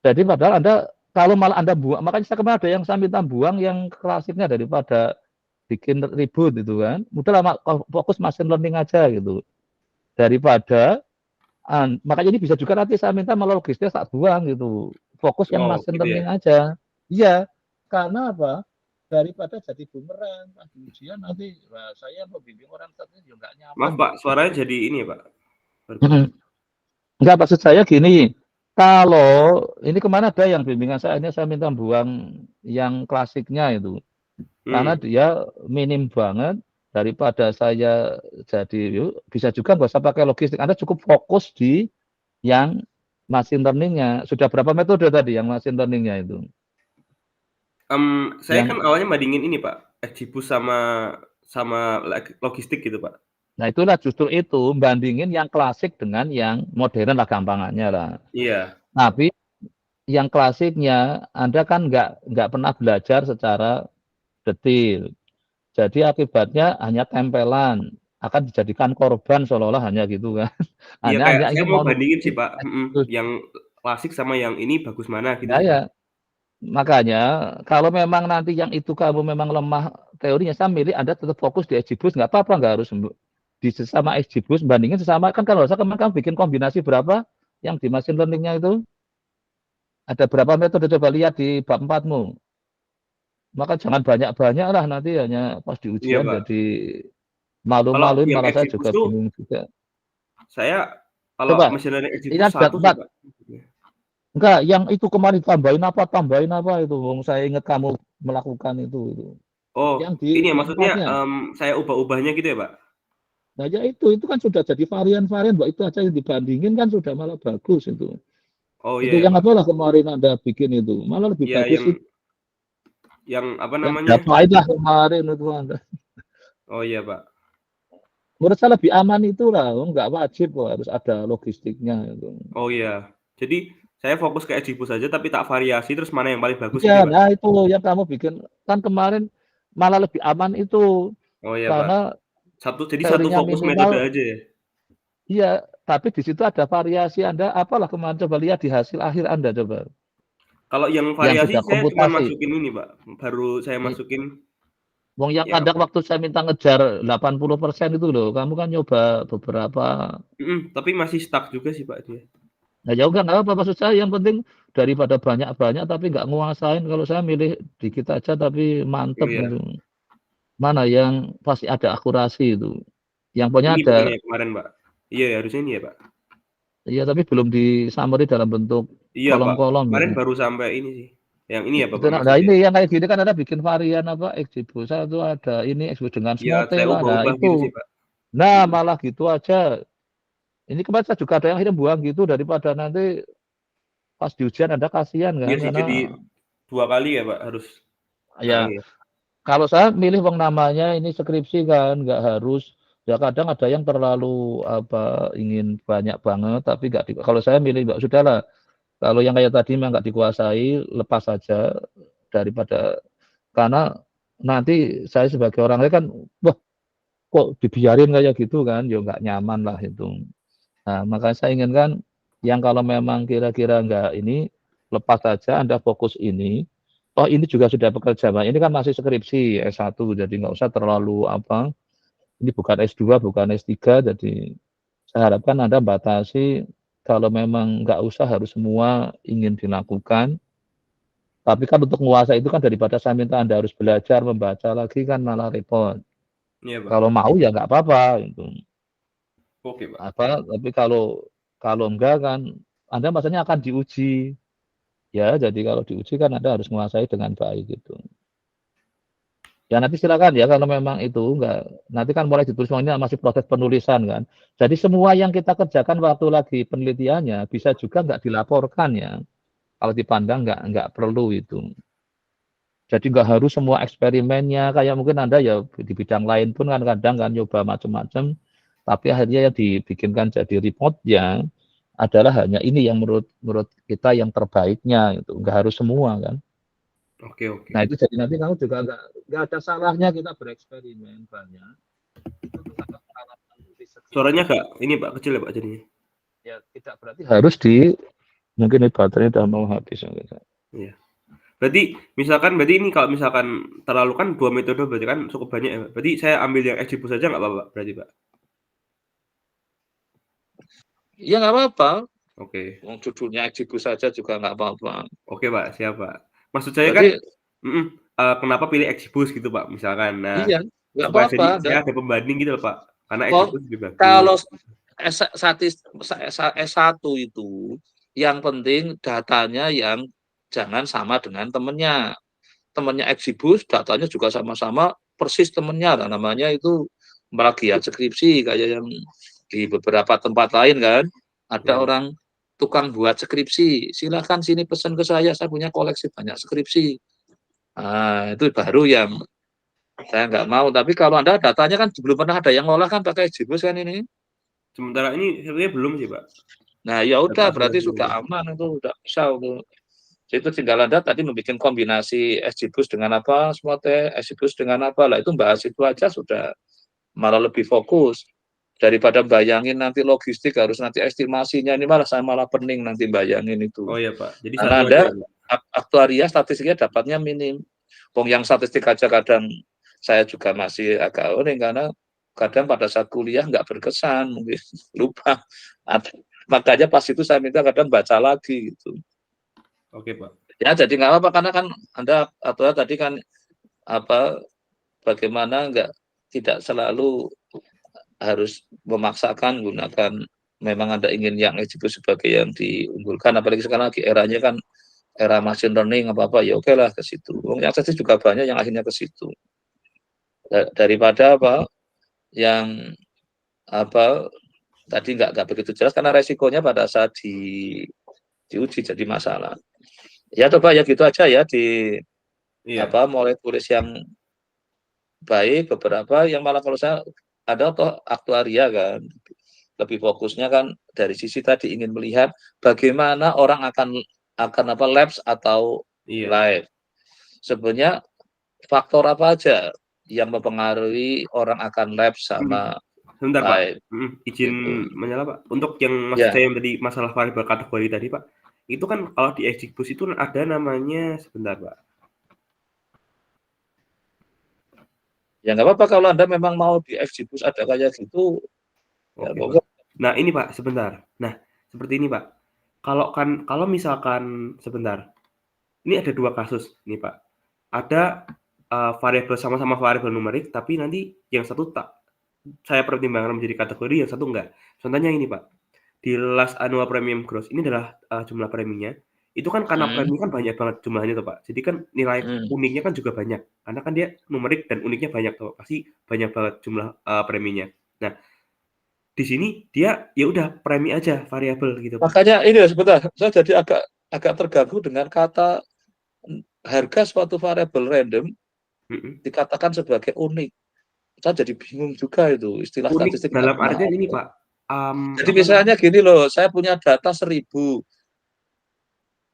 Jadi padahal Anda kalau malah Anda buang, makanya saya kemarin ada yang saya minta buang yang klasiknya daripada bikin ribut itu kan. Udahlah fokus machine learning aja gitu. Daripada makanya ini bisa juga nanti saya minta malah logisnya tak buang gitu. Fokus yang Oh, machine gitu ya. learning aja. Iya, karena apa? Daripada jadi bumerang pas ujian nanti wah, saya membimbing orang statistik juga nggak nyaman Maaf, Pak, gitu. suaranya jadi ini ya, Pak. Berputar. Enggak, maksud saya gini, kalau ini kemana ada yang bimbingan saya ini saya minta buang yang klasiknya itu. Karena Hmm. dia minim banget daripada saya jadi bisa juga nggak usah pakai logistik. Anda cukup fokus di yang machine learning-nya. Sudah berapa metode tadi yang machine learning-nya itu? Saya kan Yang awalnya bandingin ini, Pak, XGBoost sama sama logistik gitu, Pak. Nah, itulah justru itu, bandingin yang klasik dengan yang modern lah gampangannya lah. Iya. Tapi yang klasiknya Anda kan nggak pernah belajar secara detil. Jadi akibatnya hanya tempelan, akan dijadikan korban seolah-olah hanya gitu kan. Iya, Hanya kayak hanya saya ingin mau mau bandingin sih, nunjukin Pak, terus. yang klasik sama yang ini bagus mana gitu Ya, sih, ya. Pak. Makanya kalau memang nanti yang itu kamu memang lemah teorinya, saya milih Anda tetap fokus di XGBoost, nggak apa-apa, nggak harus di sesama XGBoost, bandingin sesama, kan kalau saya kemarin kamu bikin kombinasi berapa yang di machine learning-nya itu, ada berapa metode, coba lihat di bab 4-mu. Maka jangan banyak-banyak lah, nanti hanya pas di Iya, ujian Pak. jadi Kalau malu-maluin, yang malah saya juga XGBoost tuh bingung juga. saya kalau Coba, machine learning ini XGBoost ada 1 sih, 4. Pak. Enggak, yang itu kemarin tambahin apa itu. Wong saya ingat kamu melakukan itu. Oh, Yang di ini ya bab maksudnya, 4-nya. saya ubah-ubahnya gitu ya, Pak? Nah, ya itu kan sudah jadi varian-varian, Mbak, itu aja yang dibandingin kan sudah malah bagus itu. Oh, Itu iya ya, yang Pak. apalah kemarin Anda bikin itu, malah lebih Iya, bagus itu. yang apa Yang namanya. Dapain lah kemarin itu Anda. Oh, iya, Pak. Menurut saya lebih aman itu lah, nggak wajib kok harus ada logistiknya itu. Oh, iya. Jadi saya fokus ke XGBoost aja tapi tak variasi terus mana yang paling bagus Iya, gitu ya, Pak? nah itu yang kamu bikin kan kemarin malah lebih aman itu Oh, iya, Pak. karena Jadi satu teorinya fokus metode minimal. aja ya? Iya, tapi di situ ada variasi Anda, apalah kemarin coba lihat di hasil akhir Anda coba, Kalau yang yang variasi sudah saya cuman komputasi. masukin ini, Pak, baru saya I- masukin Wong yang yang kadang apa, waktu saya minta ngejar 80% itu loh, kamu kan nyoba beberapa. tapi masih stuck juga sih, Pak, dia. Nah, ya udah nggak apa, maksud saya yang penting daripada banyak-banyak tapi nggak nguasain, kalau saya milih dikit aja tapi Oh, mantep iya. gitu. Mana yang pasti ada akurasi itu. Yang punya Ini ada, bukannya yang kemarin, Pak? Iya ya, harusnya ini ya, Pak? iya tapi belum di summary dalam bentuk Iya, Pak. kolom-kolom Kemarin gitu. baru sampai ini sih, yang ini ya, Itu Bapak nah maksudnya? ini yang kayak gini kan ada bikin varian apa XGBoost itu ada ini XGBoost dengan Iya, Smote saya lah. Nah, ubah-ubah gitu sih, itu. Pak. Nah, Mhm. malah gitu aja. Ini kemarin saya juga ada yang akhirnya buang gitu daripada nanti pas di ujian ada kasihan Iya kan sih, karena jadi 2 kali ya, Pak, harus ya iya. kalau saya milih wong namanya ini skripsi kan nggak harus, ya kadang ada yang terlalu apa ingin banyak banget tapi nggak kalau saya milih nggak sudahlah, kalau yang kayak tadi memang nggak dikuasai lepas saja daripada, karena nanti saya sebagai orang lain kan wah kok dibiarin kayak gitu kan, ya nggak nyaman lah itu. Nah, makanya saya inginkan yang kalau memang kira-kira nggak ini, lepas saja Anda fokus ini. Oh ini juga sudah bekerja, Pak. Ini kan masih skripsi S1, jadi nggak usah terlalu apa. Ini bukan S2, bukan S3, jadi saya harapkan Anda batasi kalau memang nggak usah harus semua ingin dilakukan. Tapi kan untuk menguasai itu kan daripada saya minta Anda harus belajar, membaca lagi kan malah repot. Iya, Pak. Kalau mau ya nggak apa-apa gitu. Oke, Pak. Apa, tapi kalau kalau enggak kan Anda maksudnya akan diuji. Ya, jadi kalau diuji kan Anda harus menguasai dengan baik gitu. Ya nanti silakan ya kalau memang itu enggak, nanti kan mulai ditulis ini masih proses penulisan kan. Jadi semua yang kita kerjakan waktu lagi penelitiannya bisa juga enggak dilaporkan ya. Kalau dipandang enggak perlu itu. Jadi enggak harus semua eksperimennya kayak mungkin Anda ya di bidang lain pun kan kadang kan nyoba macam-macam, tapi akhirnya yang dibikinkan jadi report-nya adalah hanya ini yang menurut menurut kita yang terbaiknya itu. Enggak harus semua kan. Oke, Nah oke. itu jadi nanti kamu juga nggak ada salahnya kita bereksperimen banyak. Itu untuk ada pengalaman riset kita. Suaranya agak ini, Pak, kecil ya, Pak, jadinya? Ya tidak berarti harus di, mungkin ini baterainya udah mau habis. Iya. Berarti ini kalau misalkan terlalu kan 2 metode berarti kan cukup banyak ya, Pak. Berarti saya ambil yang XGBoost aja nggak apa-apa berarti, Pak? Ya nggak apa-apa. Oke. Wong judulnya eksibu saja juga nggak apa-apa. Oke, Pak, siap, Pak. Maksud saya kan Berarti mhm, kenapa pilih XGBoost gitu, Pak, misalkan. Nah, iya nggak supaya apa-apa. jadi saya ada pembanding gitu loh, Pak, karena Oh, XGBoost lebih bagus. kalau S1 itu yang penting datanya yang jangan sama dengan temennya. Temennya Exibus, datanya juga sama-sama persis temennya. Nah, namanya itu pembagian skripsi kayak yang di beberapa tempat lain kan. Ada Iya, Pak. orang tukang buat skripsi, silakan sini pesan ke saya punya koleksi banyak skripsi. Nah, itu baru yang Saya nggak mau, tapi kalau Anda datanya kan belum pernah ada yang ngolah kan pakai XGBoost kan ini. Sementara ini sebenarnya belum sih, Pak. Nah, ya udah Data berarti belum sudah ada. aman itu, udah bisa untuk itu tinggal Anda tadi membuat kombinasi XGBoost dengan apa, semua teh XGBoost dengan apa lah, itu bahas itu aja sudah malah lebih fokus daripada bayangin nanti logistik harus nanti estimasinya, ini malah saya malah pening nanti bayangin itu. Oh iya, Pak. Jadi Karena satu Anda aja ya, Pak? aktuaria statistiknya dapatnya minim. Wong yang statistik aja kadang saya juga masih agak unik karena kadang pada saat kuliah nggak berkesan, mungkin lupa. Makanya pas itu saya minta kadang baca lagi gitu. Oke, Pak. Ya jadi nggak apa-apa karena kan Anda atau tadi kan apa bagaimana nggak tidak selalu harus memaksakan gunakan, memang Anda ingin yang itu sebagai yang diunggulkan, apalagi sekarang lagi eranya kan era machine learning apa ya oke lah ke situ. Yang pasti juga banyak yang akhirnya ke situ. Daripada apa yang apa tadi nggak begitu jelas karena resikonya pada saat diuji jadi masalah. Ya coba ya gitu aja ya di Iya. apa mulai tulis yang baik beberapa yang malah kalau saya ada toh aktuaria kan lebih fokusnya kan dari sisi tadi ingin melihat bagaimana orang akan apa labs atau Iya. live. Sebenarnya faktor apa aja yang mempengaruhi orang akan lab Mhm. sama Sebentar, Pak. live Izin gitu. menyela, Pak. Untuk yang maksud Ya, saya yang tadi masalah variabel kategori tadi, Pak, itu kan kalau di XGBoost itu ada namanya sebentar, Pak. ya nggak apa-apa kalau Anda memang mau di XGBoost ada kayak gitu, ya Oke, Pak. pokoknya. Nah, ini, Pak, sebentar. Nah, seperti ini, Pak. Kalau misalkan sebentar, ini ada 2 kasus nih, Pak. Ada, variabel sama-sama variabel numerik, tapi nanti yang satu tak saya pertimbangkan menjadi kategori, yang satu enggak. Contohnya ini, Pak. Di last annual premium gross ini adalah, jumlah preminya, itu kan karena Hmm, premi kan banyak banget jumlahnya tuh, Pak. Jadi kan nilai hmm. uniknya kan juga banyak, karena kan dia numerik dan uniknya banyak tuh, pasti banyak banget jumlah, preminya. Nah, di sini dia ya udah premi aja variabel gitu, Pak. Makanya ini sebentar, saya jadi agak agak terganggu dengan kata harga suatu variabel random Mhm. dikatakan sebagai unik. Saya jadi bingung juga itu istilah Unik statistik nggak dalam pernah artian ini, ada. Pak, Jadi apa misalnya namanya, gini loh, saya punya data 1.000,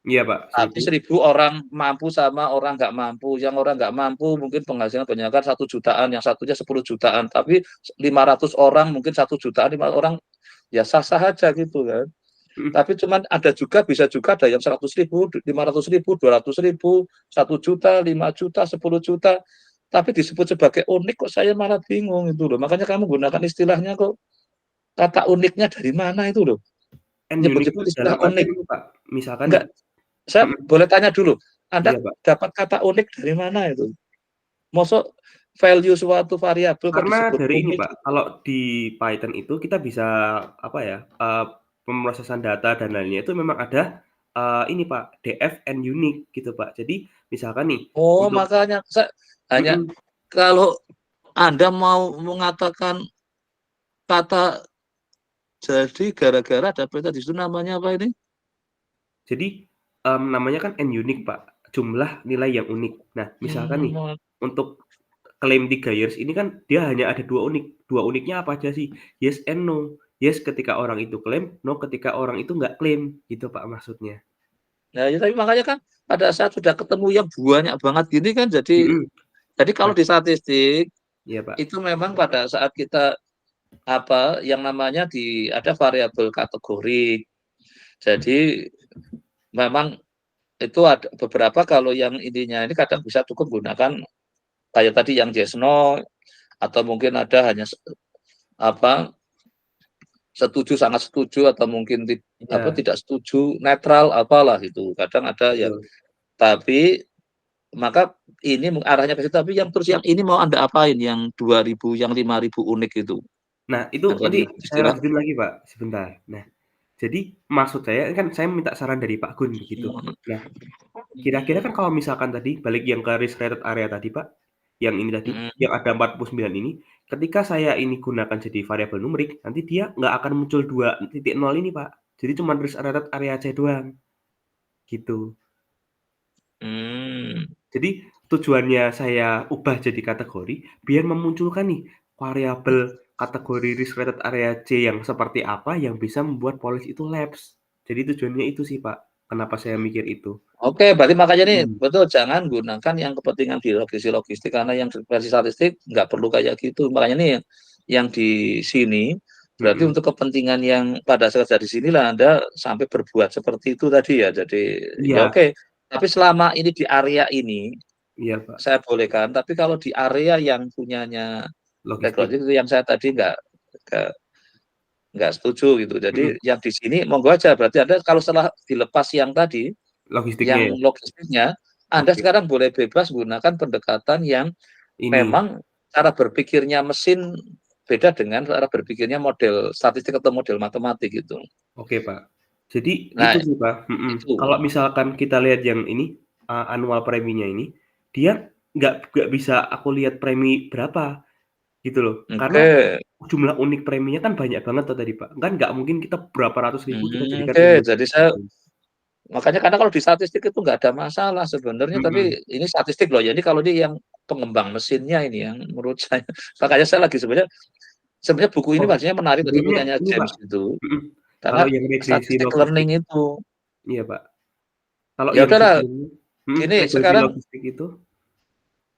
iya, Pak, tapi 1.000. 1.000 orang mampu sama orang nggak mampu. Yang orang nggak mampu mungkin penghasilan kebanyakan 1 jutaan, yang satunya 10 jutaan. Tapi 500 orang mungkin 1 jutaan, 5 orang ya sah-sah aja gitu kan. Mhm. Tapi cuman ada juga bisa juga ada yang 100.000, 500.000, 200.000, 1 juta, 5 juta, 10 juta. Tapi disebut sebagai unik kok saya malah bingung itu loh. Makanya kamu gunakan istilahnya kok kata uniknya dari mana itu loh. And unique Nyebut-nyebut itu istilah dalam unik. artian ini, Pak, misalkan nih Enggak, saya mhm, boleh tanya dulu. Anda iya, Pak. dapat kata unik dari mana itu? Masuk value suatu variabel kok Karena disebut dari ini, unik? Pak, kalau di Python itu kita bisa apa ya, pemrosesan data dan lainnya itu memang ada, ini, Pak, df and unique gitu, Pak. Jadi misalkan nih Oh, untuk makanya saya hanya mhm, kalau Anda mau mengatakan kata jadi gara-gara ada perintah di situ namanya apa ini? jadi, namanya kan and unique, Pak, jumlah nilai yang unik. Nah, misalkan nih Hmm, untuk claim 3 years ini kan dia hanya ada 2 unik. 2 uniknya apa aja sih? Yes and no. Yes ketika orang itu klaim, no ketika orang itu nggak klaim, gitu, Pak, maksudnya. nah, ya, tapi makanya kan pada saat sudah ketemu yang banyak banget gini kan Mhm. jadi kalau Nah, di statistik iya, Pak. itu memang pada saat kita apa yang namanya ada variabel kategori. Jadi memang itu ada beberapa kalau yang intinya ini kadang bisa cukup gunakan kayak tadi yang yes no atau mungkin ada hanya apa setuju sangat setuju atau mungkin Iya, tidak setuju netral apalah itu kadang ada yang betul. tapi maka ini arahnya ke situ tapi yang terus yang ini mau anda apain yang 2.000 yang 5.000 unik itu Nah, itu ada nanti ini saya istilah. lanjutin lagi, Pak, sebentar. Nah, jadi maksud saya kan saya minta saran dari Pak Gun begitu. Nah, kira-kira kan kalau misalkan tadi balik yang ke risk rated area tadi, Pak, yang ini tadi, Mm-mm. yang ada 49 ini, ketika saya ini gunakan jadi variabel numerik, nanti dia nggak akan muncul 2.0 ini, Pak. Jadi cuma risk rated area aja doang, gitu. Hmm. Jadi tujuannya saya ubah jadi kategori, biar memunculkan nih variabel kategori risk rated area C yang seperti apa yang bisa membuat polis itu lapse. Jadi tujuannya itu sih, Pak, kenapa saya mikir itu. Oke, berarti makanya nih Mhm, betul jangan gunakan yang kepentingan di logistik karena yang versi statistik nggak perlu kayak gitu. Makanya nih yang di sini berarti mhm. untuk kepentingan yang pada saat dari sinilah Anda sampai berbuat seperti itu tadi ya. Jadi ya Iya oke. Tapi selama ini di area ini iya, Pak, saya bolehkan. Tapi kalau di area yang punyanya logistik. background itu yang saya tadi nggak nggak setuju gitu. Mhm, Jadi yang di sini monggo aja. Berarti Anda kalau setelah dilepas yang tadi logistiknya ya? yang logistiknya, Anda Oke, sekarang boleh bebas gunakan pendekatan yang ini, memang cara berpikirnya mesin beda dengan cara berpikirnya model statistik atau model matematik gitu. oke, Pak. Jadi itu Nah, sih, Pak, mhm. itu. Kalau misalkan kita lihat yang ini, annual preminya ini, dia nggak bisa aku lihat premi berapa, gitu loh. Karena Oke. jumlah unik preminya kan banyak banget tuh tadi, Pak. Kan nggak mungkin kita berapa ratus ribu kita jadikan Oke. unik, Jadi saya gitu. makanya karena kalau di statistik itu nggak ada masalah sebenarnya, tapi Mhm. ini statistik loh. Jadi kalau dia yang pengembang mesinnya ini yang menurut saya, makanya saya lagi sebenarnya buku ini Oh, maksudnya menarik tadi sebelumnya punyanya ini, Pak, James itu, mhm, kalau karena yang regresi statistik logistik learning itu. iya, Pak. Kalau Ya yang udahlah, sebelumnya gini regresi sekarang logistik itu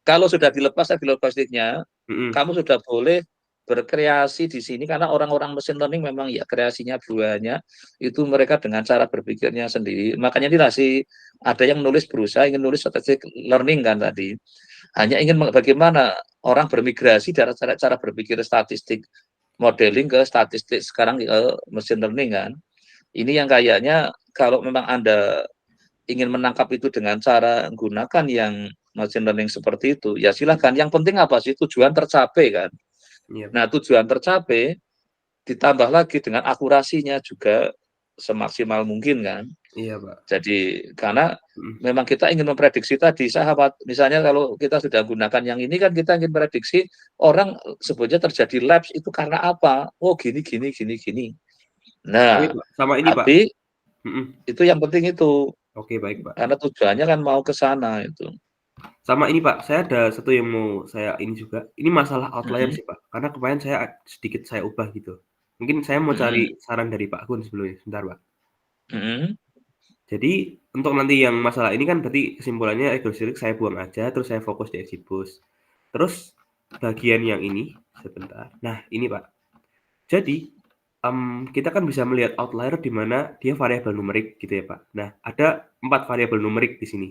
kalau sudah dilepas tadi logistiknya, mhm, kamu sudah boleh berkreasi di sini karena orang-orang mesin learning memang ya kreasinya buahnya itu mereka dengan cara berpikirnya sendiri. Makanya ini ada yang nulis berusaha ingin nulis statistik learning kan tadi. Hanya ingin bagaimana orang bermigrasi dari cara berpikir statistik modeling ke statistik sekarang ke mesin learning kan. Ini yang kayaknya kalau memang Anda ingin menangkap itu dengan cara menggunakan yang machine learning seperti itu, ya silahkan. Yang penting apa sih? Tujuan tercapai kan. iya, Nah, Pak, tujuan tercapai ditambah lagi dengan akurasinya juga semaksimal mungkin kan. iya, Pak, Jadi karena mhm. memang kita ingin memprediksi tadi sahabat, misalnya kalau kita sudah gunakan yang ini kan kita ingin prediksi orang sebetulnya terjadi lapse itu karena apa? Oh gini gini gini gini. Oke, Nah, Pak, sama ini, Pak, tapi mhm, itu yang penting itu oke, baik, Pak. karena tujuannya kan mau ke sana itu. Sama ini, Pak, saya ada satu yang mau saya ini juga, ini masalah outlier Mhm, sih, Pak, karena kemarin saya sedikit saya ubah gitu. Mungkin saya mau cari mhm, saran dari Pak Gun sebelumnya, sebentar, Pak. mhm. Jadi, untuk nanti yang masalah ini kan berarti kesimpulannya egoistik saya buang aja, terus saya fokus di Exibus. Terus bagian yang ini, sebentar. Nah, ini, Pak. Jadi, kita kan bisa melihat outlier di mana dia variabel numerik gitu ya, Pak. Nah, ada 4 variabel numerik di sini.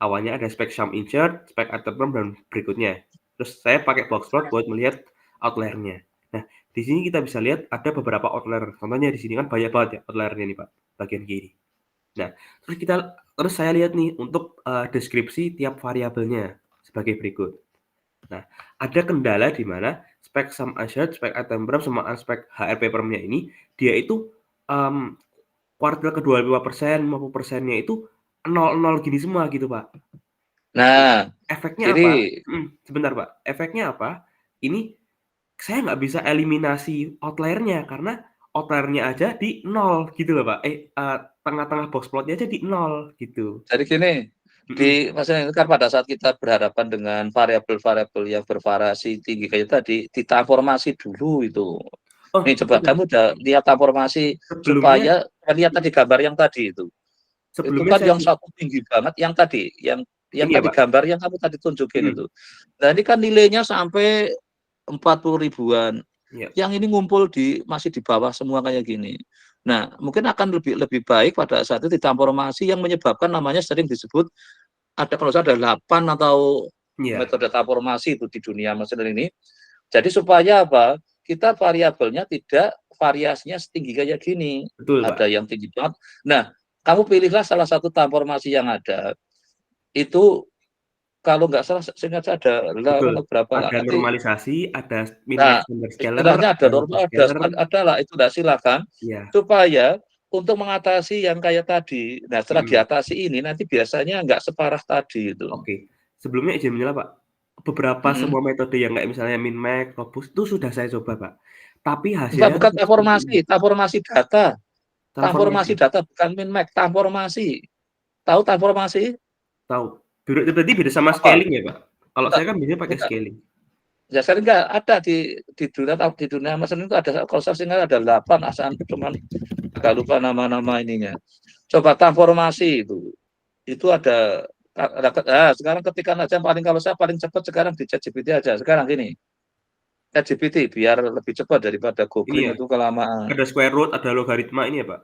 Awalnya ada spek sum insert, spek item term, dan berikutnya. Terus saya pakai box plot buat melihat outlier-nya. Nah, di sini kita bisa lihat ada beberapa outlier. Contohnya di sini kan banyak banget ya outlier-nya nih, Pak, bagian kiri. Nah, terus saya lihat nih untuk, deskripsi tiap variabelnya sebagai berikut. Nah, ada kendala di mana spek sum assured, spek item berapa, sama spek HRP permnya ini, dia itu, mmm, kuartil kedua 5%, 50%-nya itu 0, 0 gini semua gitu, Pak. Jadi, Nah, efeknya ini apa? Sebentar, Pak. Efeknya apa? Ini saya nggak bisa eliminasi outlier-nya, karena outlier-nya aja di 0 gitu loh, Pak. Tengah-tengah box plot-nya aja di 0 gitu. jadi gini, Mhm. maksudnya itu kan pada saat kita berhadapan dengan variabel-variabel yang bervariasi tinggi kayak tadi, ditransformasi dulu itu. Nih Oh, coba udah. kamu udah lihat transformasi Sebelumnya supaya lihat tadi gambar yang tadi itu. Itu sebelumnya kan saya yang satu tinggi banget, yang tadi, yang iya, tadi Pak. gambar yang kamu tadi tunjukin Mhm. itu. Nah, ini kan nilainya sampai 40 ribuan. Iya, Yang ini ngumpul masih di bawah semua kayak gini. Nah, mungkin akan lebih lebih baik pada saat itu transformasi yang menyebabkan namanya sering disebut ada kalau saya ada 8 atau iya, metode transformasi itu di dunia mesin ini. Jadi supaya apa? Kita variabelnya tidak variasinya setinggi kayak gini. betul, Ada Pak. yang tinggi banget. Nah, kamu pilihlah salah satu transformasi yang ada. Itu kalau nggak salah seingat saya ada 8 Betul. atau berapa lah. Ada Nanti normalisasi, ada min-max nah, standard scaler, istilahnya ada ada auto normal, scaler, ada lah itu udah silakan iya, supaya untuk mengatasi yang kayak tadi. Nah, setelah mhm, diatasi ini nanti biasanya nggak separah tadi itu. oke. Sebelumnya izin menyela, Pak. Beberapa Mm-mm. semua metode yang kayak misalnya min-max, robust itu sudah saya coba, Pak. Tapi Bukan hasilnya bukan tetap seperti ini. transformasi data, Transformasi, bukan min max, transformasi. Tahu transformasi? tahu. Berarti beda sama Apa? scaling ya, Pak? Kalau Enggak saya kan biasanya pakai enggak. scaling. Ya sering nggak ada di dunia mesin itu ada, kalau saya ingat ada 8 asal cuman agak lupa nama-nama ininya. Coba transformasi itu ada sekarang ketikkan aja paling, kalau saya paling cepat sekarang di ChatGPT aja. Sekarang gini, ChatGPT biar lebih cepat daripada Ini googling ya, itu kelamaan. ada square root, ada logaritma ini ya, Pak?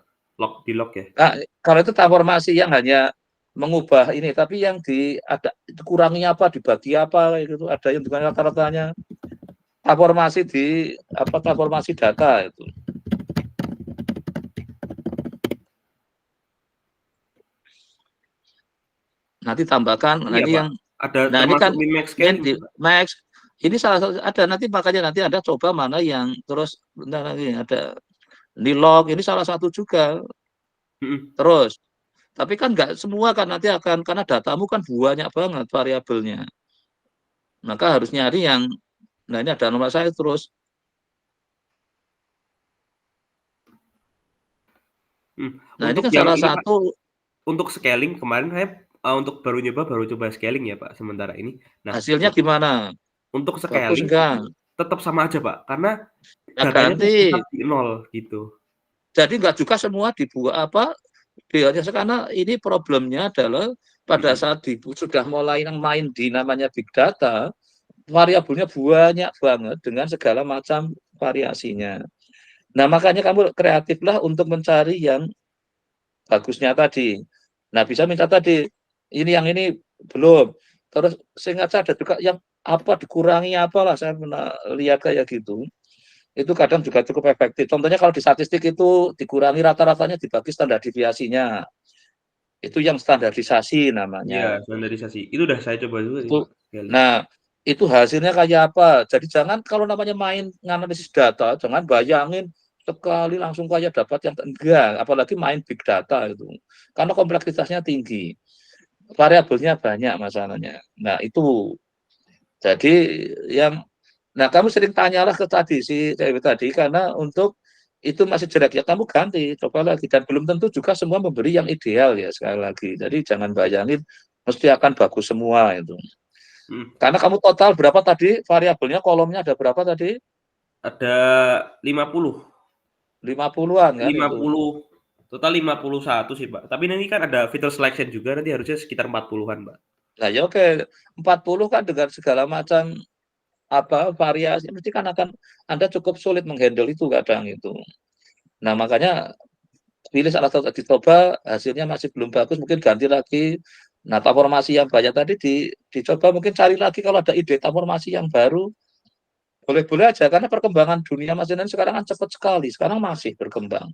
Di log ya? Nah, kalau itu transformasi yang hanya mengubah ini, tapi yang ada kuranginya apa, dibagi apa gitu, ada yang dengan rata-ratanya transformasi data itu. Nanti tambahkan, nah Iya, ini Pak. yang, Ada nah ini termasuk kan min-max ini scaling di tuh, Pak. Max, ini salah satu ada, nanti makanya nanti Anda coba mana yang terus, bentar lagi ada di log, ini salah satu juga. Mhm, Terus, tapi kan nggak semua kan nanti akan, karena datamu kan banyak banget variabelnya. Maka harus nyari yang, nah ini ada nomor saya terus. mhm. Nah ini Untuk kan yang salah ini, Pak, satu untuk scaling kemarin saya, untuk baru coba scaling ya, Pak, sementara ini. Nah, hasilnya gimana? untuk Bagus scaling itu enggak? tetap sama aja, Pak, karena Ya datanya tuh tetap ganti. di nol gitu. Jadi nggak juga semua dibuat apa, karena ini problemnya adalah pada Mhm, saat sudah mulai main di namanya big data, variabelnya banyak banget dengan segala macam variasinya. Nah, makanya kamu kreatiflah untuk mencari yang bagusnya tadi. Nah, bisa minta tadi, ini yang ini belum. Terus seingat saya ada juga yang apa dikurangi apalah, saya pernah lihat kayak gitu. Itu kadang juga cukup efektif. Contohnya kalau di statistik itu dikurangi rata-ratanya dibagi standar deviasinya. Itu yang standarisasi iya, namanya. standarisasi. Itu udah saya coba juga sih, Itu, Pak, scaling. nah, itu hasilnya kayak apa? Jadi jangan kalau namanya main nganalisis data, jangan bayangin sekali langsung kayak dapat yang enggak, apalagi main big data itu. Karena kompleksitasnya tinggi, variabelnya banyak masalahnya. Nah, itu. Jadi yang, nah kamu sering tanyalah ke tadi si cewek tadi, karena untuk itu masih jelek ya kamu ganti, coba lagi, dan belum tentu juga semua memberi yang ideal ya, sekali lagi. Jadi jangan bayangin mesti akan bagus semua itu. Mhm. Karena kamu total berapa tadi variabelnya, kolomnya ada berapa tadi? Ada 50. 50-an kan itu. 50, total 51 sih, Pak. Tapi nanti kan ada filter selection juga, nanti harusnya sekitar 40-an, Pak. Nah ya oke, 40 kan dengan segala macam apa variasi, mesti kan akan Anda cukup sulit menghandle itu kadang itu. Nah makanya pilih salah satu, dicoba hasilnya masih belum bagus, mungkin ganti lagi. Nah transformasi yang banyak tadi dicoba, mungkin cari lagi kalau ada ide transformasi yang baru, boleh-boleh aja, karena perkembangan dunia masinan sekarang kan cepat sekali, sekarang masih berkembang.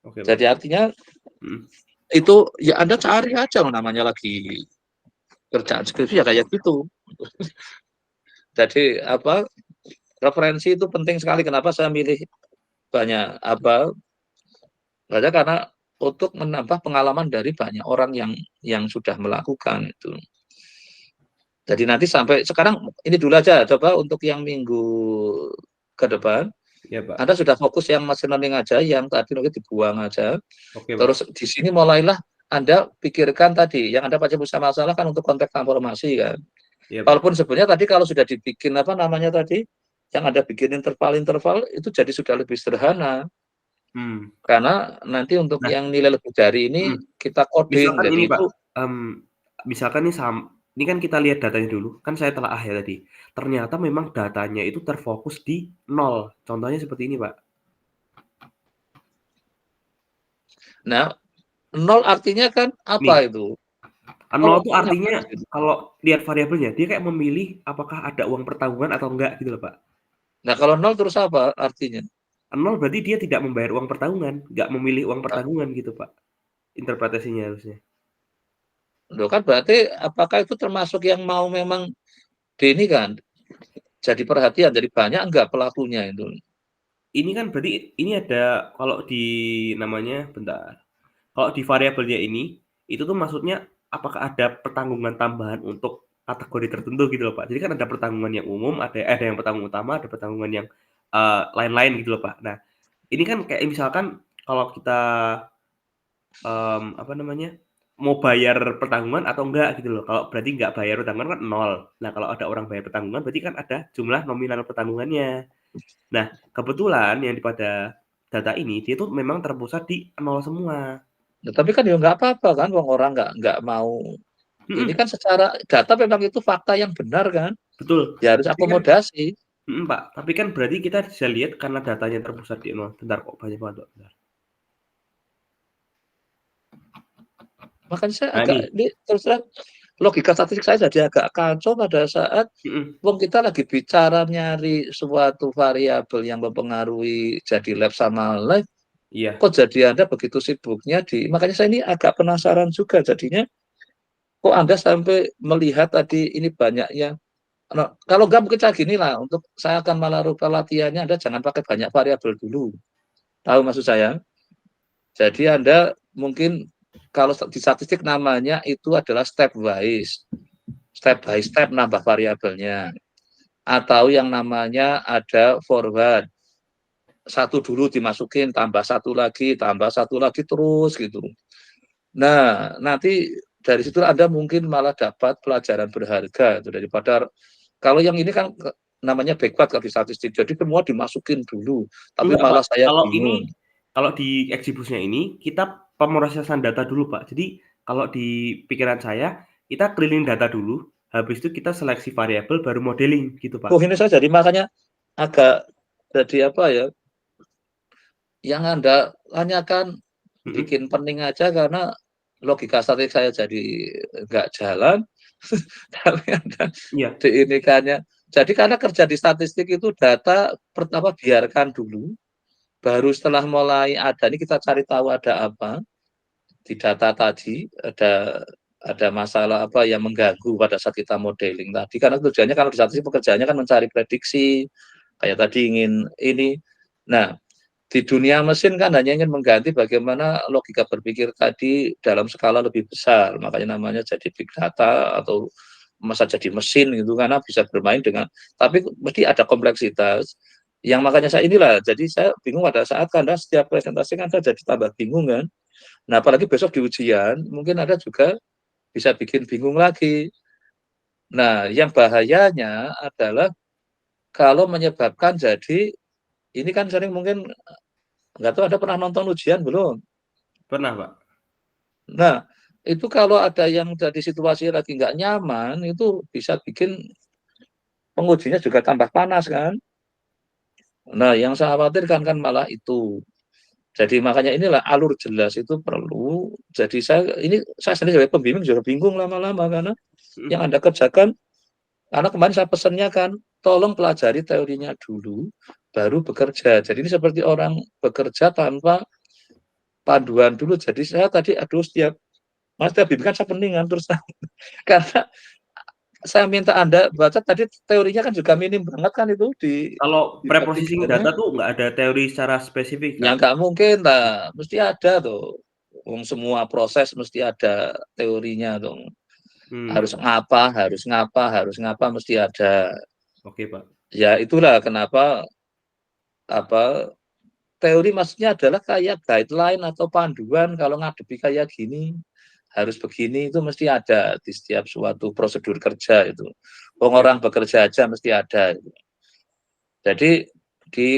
Oke, Pak. Jadi artinya Mhm. itu ya Anda cari aja, namanya lagi kerjaan skripsi ya kayak gitu. Jadi apa, referensi itu penting sekali. Kenapa saya milih banyak apa, banyak karena untuk menambah pengalaman dari banyak orang yang sudah melakukan itu. Jadi nanti sampai sekarang ini dulu aja, coba untuk yang minggu ke depan Iya, Pak. Anda sudah fokus yang machine learning aja, yang tadi mungkin dibuang aja. Oke, Pak. Terus di sini mulailah Anda pikirkan tadi yang Anda baca bisa masalah kan untuk konteks transformasi kan. Iya, Pak. Walaupun sebenarnya tadi kalau sudah dibikin apa namanya tadi, yang Anda bikin interval-interval itu jadi sudah lebih sederhana. Mmm. Karena nanti untuk Nah, yang nilai lebih dari ini mhm, kita coding. misalkan Jadi ini, Pak, itu, misalkan nih ini kan kita lihat datanya dulu, kan saya telaah ya tadi. Ternyata memang datanya itu terfokus di nol. Contohnya seperti ini, Pak. nah, nol artinya kan apa Nih, itu? nol Nol itu artinya apa artinya gitu. kalau lihat variabelnya, dia kayak memilih apakah ada uang pertanggungan atau enggak gitu loh, Pak. Nah, kalau nol terus apa artinya? Nol berarti dia tidak membayar uang pertanggungan, nggak memilih uang Nah, pertanggungan gitu, Pak, interpretasinya harusnya. loh kan berarti apakah itu termasuk yang mau memang di ini kan jadi perhatian, jadi banyak enggak pelakunya itu? Ini kan berarti ini ada kalau di namanya bentar, kalau di variabelnya ini, itu tuh maksudnya apakah ada pertanggungan tambahan untuk kategori tertentu gitu loh, Pak. Jadi kan ada pertanggungan yang umum, ada yang pertanggungan utama, ada pertanggungan yang, lain-lain gitu loh, Pak. Nah, ini kan kayak misalkan kalau kita, apa namanya, mau bayar pertanggungan atau enggak gitu loh. Kalau berarti nggak bayar pertanggungan kan nol. Nah, kalau ada orang bayar pertanggungan berarti kan ada jumlah nominal pertanggungannya. Nah, kebetulan yang pada data ini dia tuh memang terpusat di nol semua. Nah, tapi kan ya nggak apa-apa kan, wong orang nggak mau. Ini Mhm, kan secara data memang itu fakta yang benar kan, betul. ya harus Tapi kan akomodasi. Pak, tapi kan berarti kita bisa lihat karena datanya terpusat di nol. Bentar kok banyak banget, Pak, bentar. Makanya saya Nah, agak ini. ini terus terang logika statistik saya jadi agak kacau pada saat Mhm, wong kita lagi bicara nyari suatu variabel yang mempengaruhi jadi lab sama live, iya. kok jadi Anda begitu sibuknya makanya saya ini agak penasaran juga jadinya, kok Anda sampai melihat tadi ini banyaknya. Nah, kalau nggak mungkin kayak gini lah, untuk saya akan malah rubah latihannya, Anda jangan pakai banyak variabel dulu. Tahu maksud saya? Jadi Anda mungkin kalau di statistik namanya itu adalah step by step nambah variabelnya. Atau yang namanya ada forward. Satu dulu dimasukin, tambah satu lagi terus gitu. Nah, nanti dari situ Anda mungkin malah dapat pelajaran berharga itu daripada kalau yang ini kan namanya backward kalau di statistik. Jadi semua dimasukin dulu, tapi Enggak, Pak. malah saya Kalau ini, bingung. kalau di Exibusnya ini, kita pemrosesan data dulu, Pak. Jadi, kalau di pikiran saya, kita cleaning data dulu, habis itu kita seleksi variabel, baru modeling, gitu, Pak. Oh, ini saya jadi makanya agak jadi apa ya? Yang Anda tanyakan Mhm, bikin pening aja karena logika statistik saya jadi nggak jalan. Tapi Anda iya. diinikannya. Jadi karena kerja di statistik itu data pertama biarkan dulu, baru setelah mulai ada ini kita cari tahu ada apa di data tadi, ada masalah apa yang mengganggu pada saat kita modeling tadi. Karena tujuannya kalau di statistik pekerjaannya kan mencari prediksi, kayak tadi ingin ini. Nah, di dunia mesin kan hanya ingin mengganti bagaimana logika berpikir tadi dalam skala lebih besar, makanya namanya jadi big data atau masa jadi mesin gitu karena bisa bermain dengan tapi mesti ada kompleksitas yang makanya saya inilah jadi saya bingung pada saat karena setiap presentasi kan saya jadi tambah bingung kan. Nah apalagi besok di ujian mungkin ada juga bisa bikin bingung lagi. Nah yang bahayanya adalah kalau menyebabkan jadi ini kan sering mungkin nggak tahu Anda pernah nonton ujian belum? Pernah, Pak. Nah, itu kalau ada yang dari situasi lagi nggak nyaman, itu bisa bikin pengujinya juga tambah panas kan. Nah, yang saya khawatirkan kan malah itu. Jadi makanya inilah alur jelas itu perlu. Jadi saya sendiri sebagai pembimbing juga bingung lama-lama karena yang Mhm. Anda kerjakan, karena kemarin saya pesannya kan, tolong pelajari teorinya dulu, baru bekerja. Jadi ini seperti orang bekerja tanpa panduan dulu. Jadi saya tadi, aduh setiap bimbingan saya peningan terus karena saya minta Anda baca tadi teorinya kan juga minim banget kan itu Kalau di bab preprocessing tiganya. data tuh nggak ada teori secara spesifik, Ya kan? nggak mungkin lah, mesti ada tuh. Semua proses mesti ada teorinya dong. Hmm, Harus ngapa, harus ngapa mesti ada. oke, Pak. Ya itulah kenapa apa teori maksudnya adalah kayak guideline atau panduan kalau ngadepi kayak gini harus begini itu mesti ada di setiap suatu prosedur kerja itu. Oke, Orang Pak. bekerja aja mesti ada. Jadi di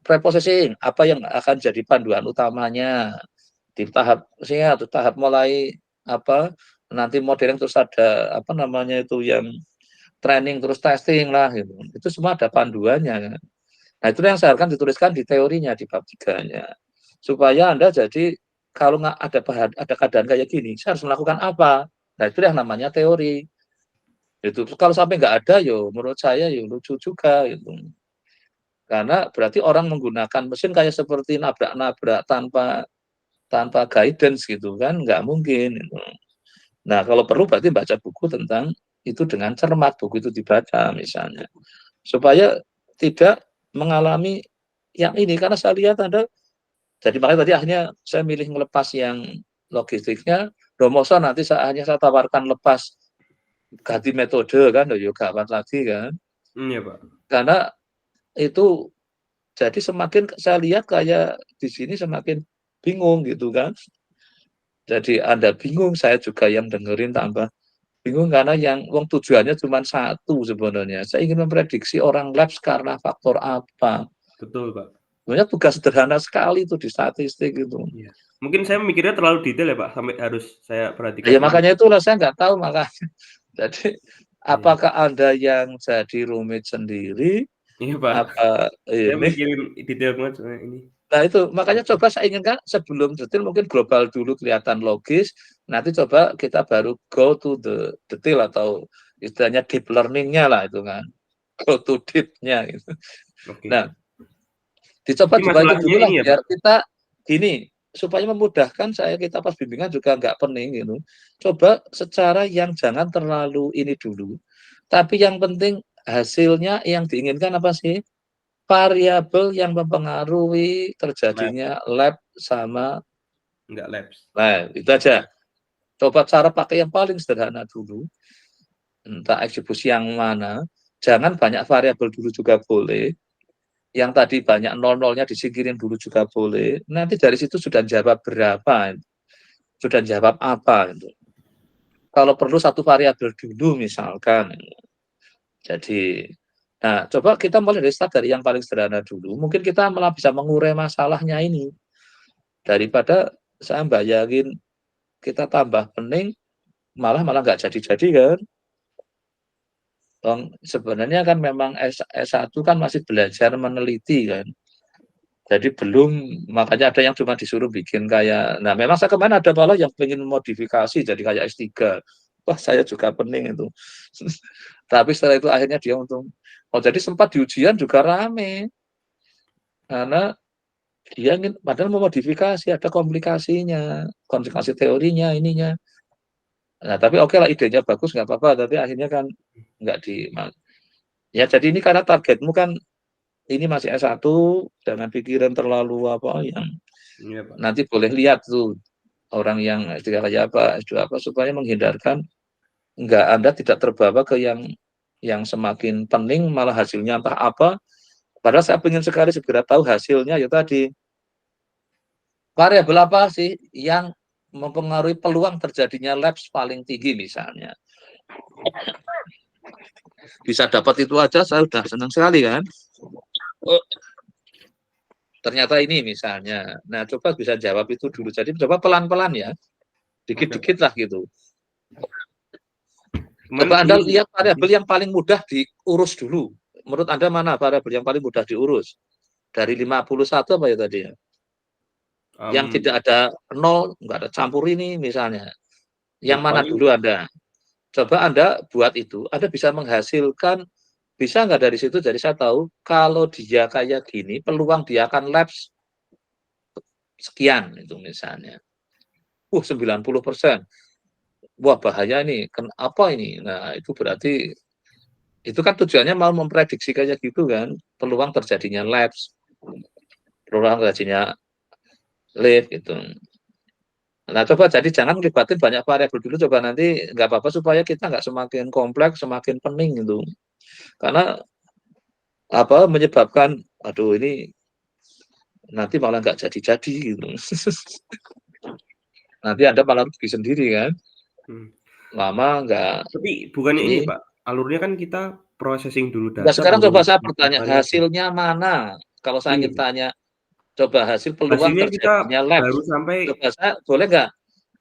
preprocessing apa yang akan jadi panduan utamanya di tahap atau tahap mulai apa nanti modeling terus ada apa namanya itu yang training terus testing lah gitu. Itu semua ada panduannya. Nah, itu yang saya harapkan dituliskan di teorinya di bab 3-nya. Supaya Anda jadi kalau nggak ada keadaan kayak gini, saya harus melakukan apa? Nah, itu yang namanya teori. Itu kalau sampai nggak ada, yo menurut saya yo lucu juga gitu. Karena berarti orang menggunakan mesin kayak seperti nabrak-nabrak tanpa tanpa guidance gitu kan, nggak mungkin. Gitu. Nah, kalau perlu berarti baca buku tentang itu dengan cermat, buku itu dibaca misalnya. Supaya tidak mengalami yang ini, karena saya lihat Anda, jadi makanya tadi akhirnya saya milih melepas yang logistiknya, Domoso nanti saatnya saya tawarkan lepas ganti metode kan, ya gawat lagi kan. Iya, Pak. Karena itu jadi semakin saya lihat kayak di sini semakin bingung gitu kan. Jadi Anda bingung, saya juga yang dengerin tambah bingung karena yang tujuannya cuma satu sebenarnya. Saya ingin memprediksi orang lapse karena faktor apa. Betul, Pak. Sebenarnya tugas sederhana sekali itu di statistik itu. Iya. Mungkin saya mikirnya terlalu detail ya, Pak, sampai harus saya perhatikan Ya ini. makanya itulah saya nggak tahu makanya. Jadi Iya. apakah Anda yang jadi rumit sendiri? Iya, Pak. Apa Saya ini? mikirin detail banget soalnya ini. Nah itu makanya coba saya inginkan sebelum detail mungkin global dulu kelihatan logis. Nanti coba kita baru go to the detail atau istilahnya deep learning-nya lah itu kan. Go to deep-nya gitu. Oke. Nah, dicoba Ini juga itu masalahnya dulu lah ini ya, biar Pak. kita gini supaya memudahkan kita pas bimbingan juga nggak pening gitu. Coba secara yang jangan terlalu ini dulu. Tapi yang penting hasilnya yang diinginkan apa sih? Variabel yang mempengaruhi Labs, terjadinya lab sama enggak labs. lab. Itu aja. Coba cara pakai yang paling sederhana dulu. Entah eksekusi yang mana. Jangan banyak variabel dulu juga boleh. Yang tadi banyak nol-nolnya disingkirin dulu juga boleh. Nanti dari situ sudah jawab berapa, sudah jawab apa. Gitu. Kalau perlu satu variabel dulu misalkan. Jadi, nah coba kita mulai dari start dari yang paling sederhana dulu. Mungkin kita malah bisa mengurai masalahnya ini. Daripada saya bayangin kita tambah pening, malah nggak jadi-jadi kan. Sebenarnya kan memang S1 kan masih belajar meneliti kan. Jadi belum, makanya ada yang cuma disuruh bikin kayak, nah memang saya kemarin ada malah yang pengen modifikasi jadi kayak S3. Wah saya juga pening itu. Tapi setelah itu akhirnya dia untung. Oh jadi sempat di ujian juga rame. Karena dia ingin, padahal mau modifikasi, ada komplikasinya, komplikasi teorinya, ininya. Nah tapi oke lah idenya bagus, nggak apa-apa, tapi akhirnya kan nggak di, ya jadi ini karena targetmu kan, ini masih S1, jangan pikiran terlalu apa, yang Iya, Pak. nanti boleh lihat tuh orang yang S3 kayak apa, S2 apa, supaya menghindarkan nggak Anda tidak terbawa ke yang semakin pening malah hasilnya entah apa. Padahal saya ingin sekali segera tahu hasilnya ya tadi. Variabel apa sih yang mempengaruhi peluang terjadinya lapse paling tinggi misalnya. Bisa dapat itu aja saya sudah senang sekali kan. Oh, ternyata ini misalnya. Nah, coba bisa jawab itu dulu. Jadi coba pelan-pelan ya. Oke, Dikit-dikit Pak. lah gitu. Cuman Coba Anda ini lihat variabel yang paling mudah diurus dulu. Menurut Anda mana variabel yang paling mudah diurus? Dari 51 apa ya tadi ya? Yang um, tidak ada nol, nggak ada campur ini misalnya. Yang ya mana paling dulu Anda? Coba Anda buat itu. Anda bisa menghasilkan, bisa nggak dari situ? Jadi saya tahu kalau dia kayak gini, peluang dia akan lapse sekian itu misalnya. 90%. Wah bahaya nih, apa ini? Nah itu berarti itu kan tujuannya mau memprediksi kayak gitu kan, peluang terjadinya lapse, peluang terjadinya lift gitu. Nah coba jadi jangan libatin banyak variabel dulu, coba nanti nggak apa-apa supaya kita nggak semakin kompleks, semakin pening gitu. Karena apa menyebabkan, aduh ini nanti malah nggak jadi-jadi gitu. Nanti Anda malah rugi sendiri kan, hmm. lama nggak Tapi bukannya ini, ini. Pak, alurnya kan kita processing dulu Nah, data sekarang baru coba saya bikin bertanya, variabel. hasilnya mana? Kalau saya Ini, ingin Pak, tanya, coba hasil peluang hasilnya kita terjadinya baru lapse. sampai Coba saya, boleh nggak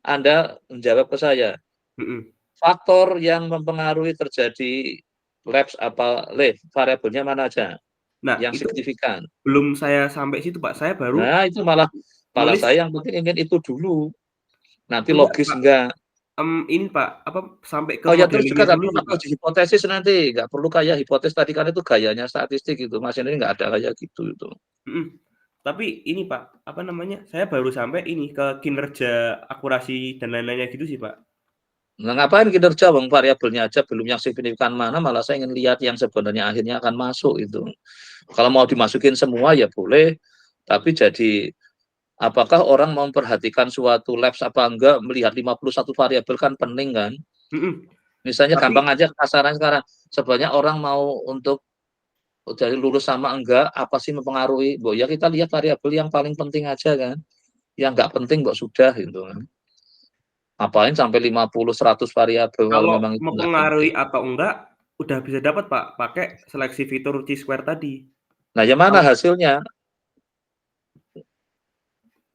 Anda menjawab ke saya? mhm. Faktor yang mempengaruhi terjadi lapse apa lift, variabelnya mana aja? Nah, Yang itu signifikan. belum saya sampai situ, Pak. Saya baru Nah, itu malah malah nulis saya yang penting ingin itu dulu. Nanti enggak, logis Pak, enggak? ini, Pak, apa, sampai ke Oh ya terus juga modeling-nya nggak dulu perlu sih, pakai Pak. uji hipotesis nanti, nggak perlu kayak hipotesis tadi kan itu gayanya statistik itu, Mas ini nggak ada kayak gitu itu. Mhm. Tapi ini, Pak, apa namanya, saya baru sampai ini, ke kinerja akurasi dan lain-lainnya gitu sih, Pak. Nah, ngapain kinerja wong variabelnya aja belum yang signifikan mana, malah saya ingin lihat yang sebenarnya akhirnya akan masuk itu. Kalau mau dimasukin semua ya boleh, tapi jadi apakah orang mau memperhatikan suatu labs apa enggak, melihat 51 variabel kan pening kan. Mhm. Misalnya Tapi gampang aja kasaran sekarang, sebenarnya orang mau untuk dari lulus sama enggak, apa sih mempengaruhi? Ya kita lihat variabel yang paling penting aja kan, yang enggak penting sudah gitu kan. Ngapain sampai 50, 100 variabel kalau Kalau memang itu nggak mempengaruhi penting. atau enggak, udah bisa dapat Pak, pakai seleksi fitur Chi-square tadi. Nah, yang mana Kalau hasilnya?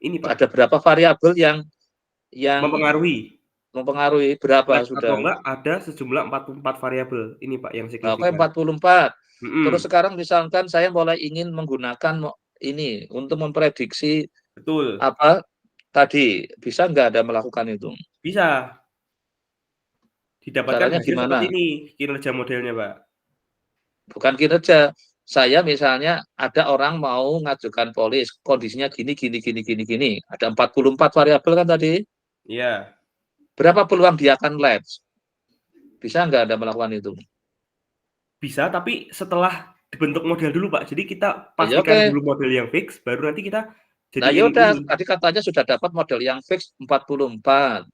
ini Pak, Ada berapa variabel yang mempengaruhi. mempengaruhi berapa Flat atau sudah? enggak ada sejumlah 44 variabel. Ini Pak yang Oke, signifikan. 44. Terus Mhm, sekarang misalkan saya mulai ingin menggunakan ini untuk memprediksi betul. apa tadi, bisa nggak Anda melakukan itu? Bisa didapatkan Caranya hasil seperti gimana? ini kinerja modelnya, Pak. Bukan kinerja. Saya misalnya ada orang mau ngajukan polis, kondisinya gini, gini, gini, gini, gini. Ada 44 variabel kan tadi. Iya, Berapa peluang dia akan lapse? Bisa nggak Anda melakukan itu? bisa tapi setelah dibentuk model dulu, Pak. Jadi kita Ya pastikan oke. dulu model yang fix, baru nanti kita Nah ya jadiin udah, ini. tadi katanya sudah dapat model yang fix 44.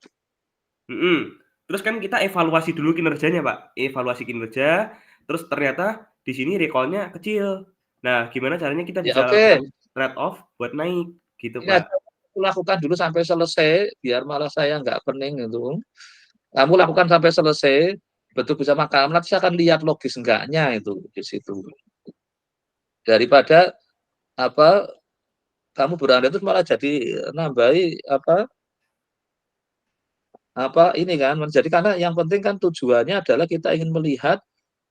Mhm. Terus kan kita evaluasi dulu kinerjanya, Pak. Evaluasi kinerja, terus ternyata di sini recall-nya kecil. Nah, gimana caranya kita Ya bisa oke, lakukan trade off buat naik, gitu, ini aja Pak. aku lakukan dulu sampai selesai, biar malah saya nggak pening itu. Kamu lakukan sampai selesai, betul bisa makan. Nanti saya akan lihat logis enggaknya itu di situ. Daripada apa kamu beranda itu malah jadi nambahi apa ini kan. Jadi karena yang penting kan tujuannya adalah kita ingin melihat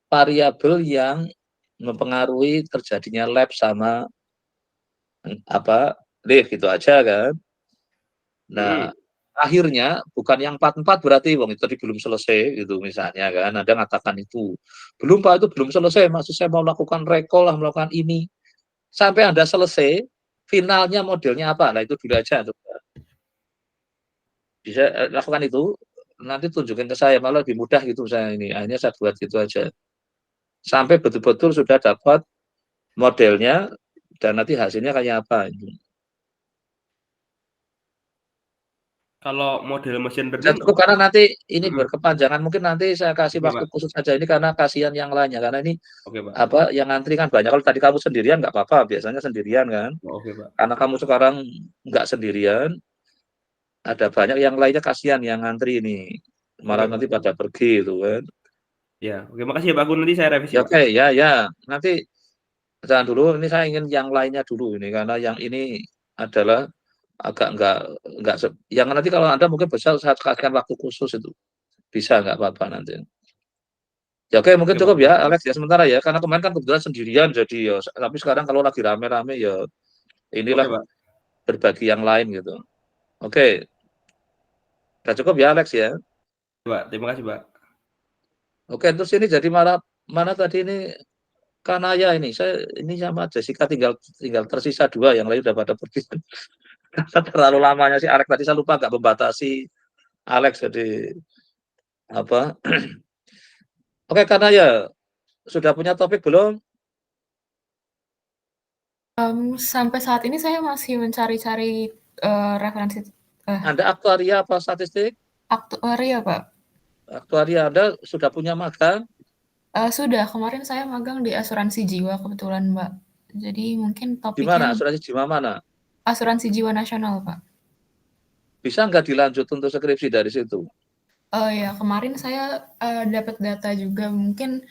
variabel yang mempengaruhi terjadinya lab sama apa lift gitu aja kan. Nah, Mhm. akhirnya bukan yang 44 berarti wong itu tadi belum selesai gitu misalnya kan. Anda ngatakan itu. Belum Pak, itu belum selesai, masih saya mau melakukan recall lah, melakukan ini. Sampai Anda selesai, finalnya modelnya apa? Nah, itu dulu aja tuh. Bisa lakukan itu, nanti tunjukin ke saya malah lebih mudah gitu saya ini. Akhirnya saya buat gitu aja. Sampai betul-betul sudah dapat modelnya dan nanti hasilnya kayak apa. Kalau model machine Bisa learning cukup karena nanti ini mhm, berkepanjangan. Mungkin nanti saya kasih oke, waktu Pak. khusus saja ini karena kasihan yang lainnya. Karena ini Oke, Pak. apa yang ngantri kan banyak. Kalau tadi kamu sendirian nggak apa-apa, biasanya sendirian kan. Oke, Pak. Karena kamu sekarang nggak sendirian, ada banyak yang lainnya kasihan yang ngantri ini. Malah Oke, nanti Pak. pada pergi itu kan. Ya, oke makasih ya, Pak. Aku nanti saya revisi, Ya Pak. oke, ya ya. Nanti jangan dulu. Ini saya ingin yang lainnya dulu ini karena yang ini adalah agak nggak yang nanti kalau Anda mungkin bisa saya kasihkan waktu khusus itu. Bisa nggak apa-apa nanti. Ya oke, mungkin Oke, Pak, cukup ya makasih, Pak. Alex ya sementara ya. Karena kemarin kan kebetulan sendirian jadi ya. Tapi sekarang kalau lagi rame-rame ya Oke, inilah Pak. berbagi yang lain gitu. Oke, udah cukup ya Alex ya. Pak, terima kasih, Pak. Oke, terus ini jadi mana mana tadi ini Kanaya ini. Saya ini sama Jessica tinggal tinggal tersisa dua, yang lain udah pada pergi. Terlalu lamanya sih Alex tadi saya lupa nggak membatasi Alex jadi apa? Oke, Kanaya sudah punya topik belum? Sampai saat ini saya masih mencari-cari, referensi, Anda aktuaria apa statistik? aktuaria, Pak. Aktuaria Anda sudah punya magang? Sudah, kemarin saya magang di asuransi jiwa kebetulan, Mbak. Jadi mungkin Di topiknya mana? Asuransi jiwa mana? asuransi jiwa nasional, Pak. Bisa nggak dilanjut untuk skripsi dari situ? Oh ya, kemarin saya, dapat data juga mungkin,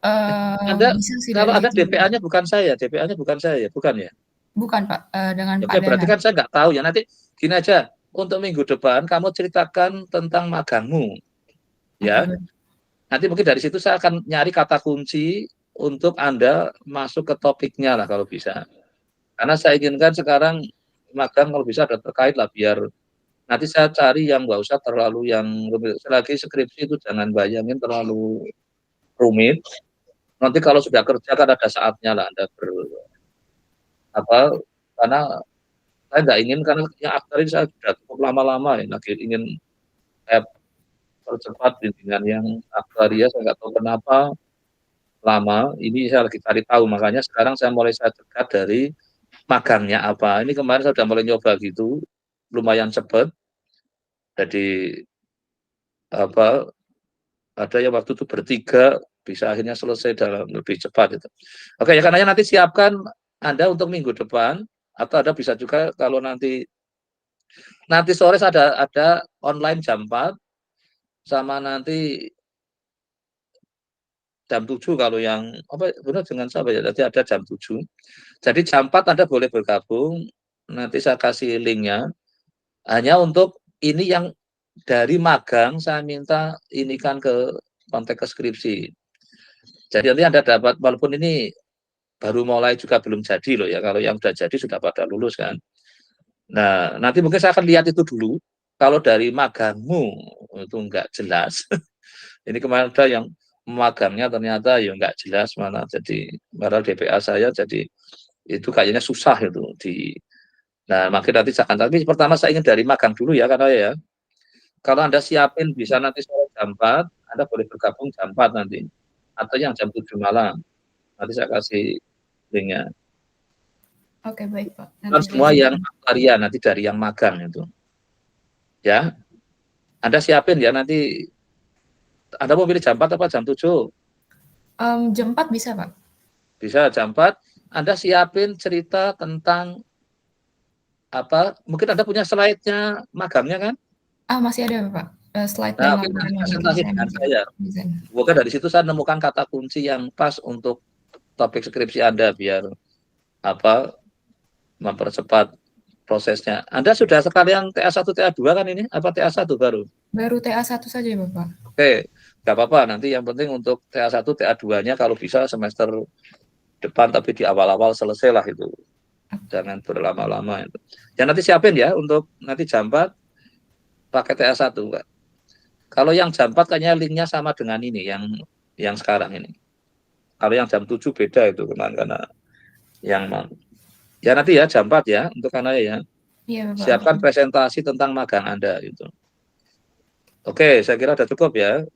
Anda bisa sih kalau dari Anda situ juga. DPA-nya bukan saya, DPA-nya bukan saya, bukan ya? Bukan, Pak, dengan Oke, Pak berarti Dana. kan saya nggak tahu ya. Nanti gini aja, untuk minggu depan kamu ceritakan tentang magangmu, Oke, ya. baik. Nanti mungkin dari situ saya akan nyari kata kunci untuk Anda masuk ke topiknya lah kalau bisa. Karena saya inginkan sekarang magang kalau bisa ada terkait lah biar nanti saya cari yang nggak usah terlalu yang rumit. Selagi skripsi itu jangan bayangin terlalu rumit. Nanti kalau sudah kerja kan ada saatnya lah Anda apa karena saya nggak ingin karena yang aktor ini saya sudah cukup lama-lama ya lagi ingin saya percepat dengan yang aktuaria saya nggak tahu kenapa lama ini saya lagi cari tahu makanya sekarang saya dekat dari magangnya apa ini kemarin saya sudah mulai nyoba gitu lumayan cepat jadi apa ada yang waktu itu bertiga bisa akhirnya selesai dalam lebih cepat itu oke ya karena nanti siapkan Anda untuk minggu depan atau Anda bisa juga kalau nanti sore ada online jam 4 sama nanti jam 7 kalau yang apa benar dengan saya ya, nanti ada jam 7. Jadi jam 4 Anda boleh bergabung, nanti saya kasih linknya. Hanya untuk ini yang dari magang saya minta ini kan ke konteks ke skripsi. Jadi nanti Anda dapat, walaupun ini baru mulai juga belum jadi loh ya, kalau yang sudah jadi sudah pada lulus kan. Nah, nanti mungkin saya akan lihat itu dulu. Kalau dari magangmu itu enggak jelas. Ini kemarin ada yang magangnya ternyata ya enggak jelas mana, jadi padahal DPA saya jadi itu kayaknya susah itu di. Nah, makin nanti tapi pertama saya ingin dari magang dulu ya, karena ya kalau Anda siapin bisa nanti sore jam 4, Anda boleh bergabung jam 4 nanti, atau yang jam 7 malam. Nanti saya kasih linknya. Oke, baik Pak. Kan semua yang aktuaria nanti dari yang magang itu. Ya, Anda siapin ya nanti. Anda mau pilih jam 4 apa jam 7? Jam 4 bisa Pak? Bisa jam 4. Anda siapin cerita tentang apa? Mungkin Anda punya slide-nya magangnya kan? Masih ada Pak. Slide Nah, dan oke, laporan presentasi dengan saya. desain. Semoga dari situ saya nemukan kata kunci yang pas untuk topik skripsi Anda biar apa mempercepat prosesnya. Anda sudah sekalian TA1, TA2 kan ini? Apa TA1 baru? Baru TA1 saja ya Bapak. Oke, nggak apa-apa. Nanti yang penting untuk TA1, TA2-nya kalau bisa semester depan, tapi di awal-awal selesai lah itu. Jangan berlama-lama itu. Ya nanti siapin ya untuk nanti jam 4 pakai TA1, Pak. Kalau yang jam 4 kayaknya linknya sama dengan ini, yang sekarang ini. Kalau yang jam 7 beda itu kemarin, karena yang ya nanti ya jam 4 ya untuk anak ya. Iya, Bapak. Siapkan presentasi tentang magang Anda itu. Oke, saya kira sudah cukup ya.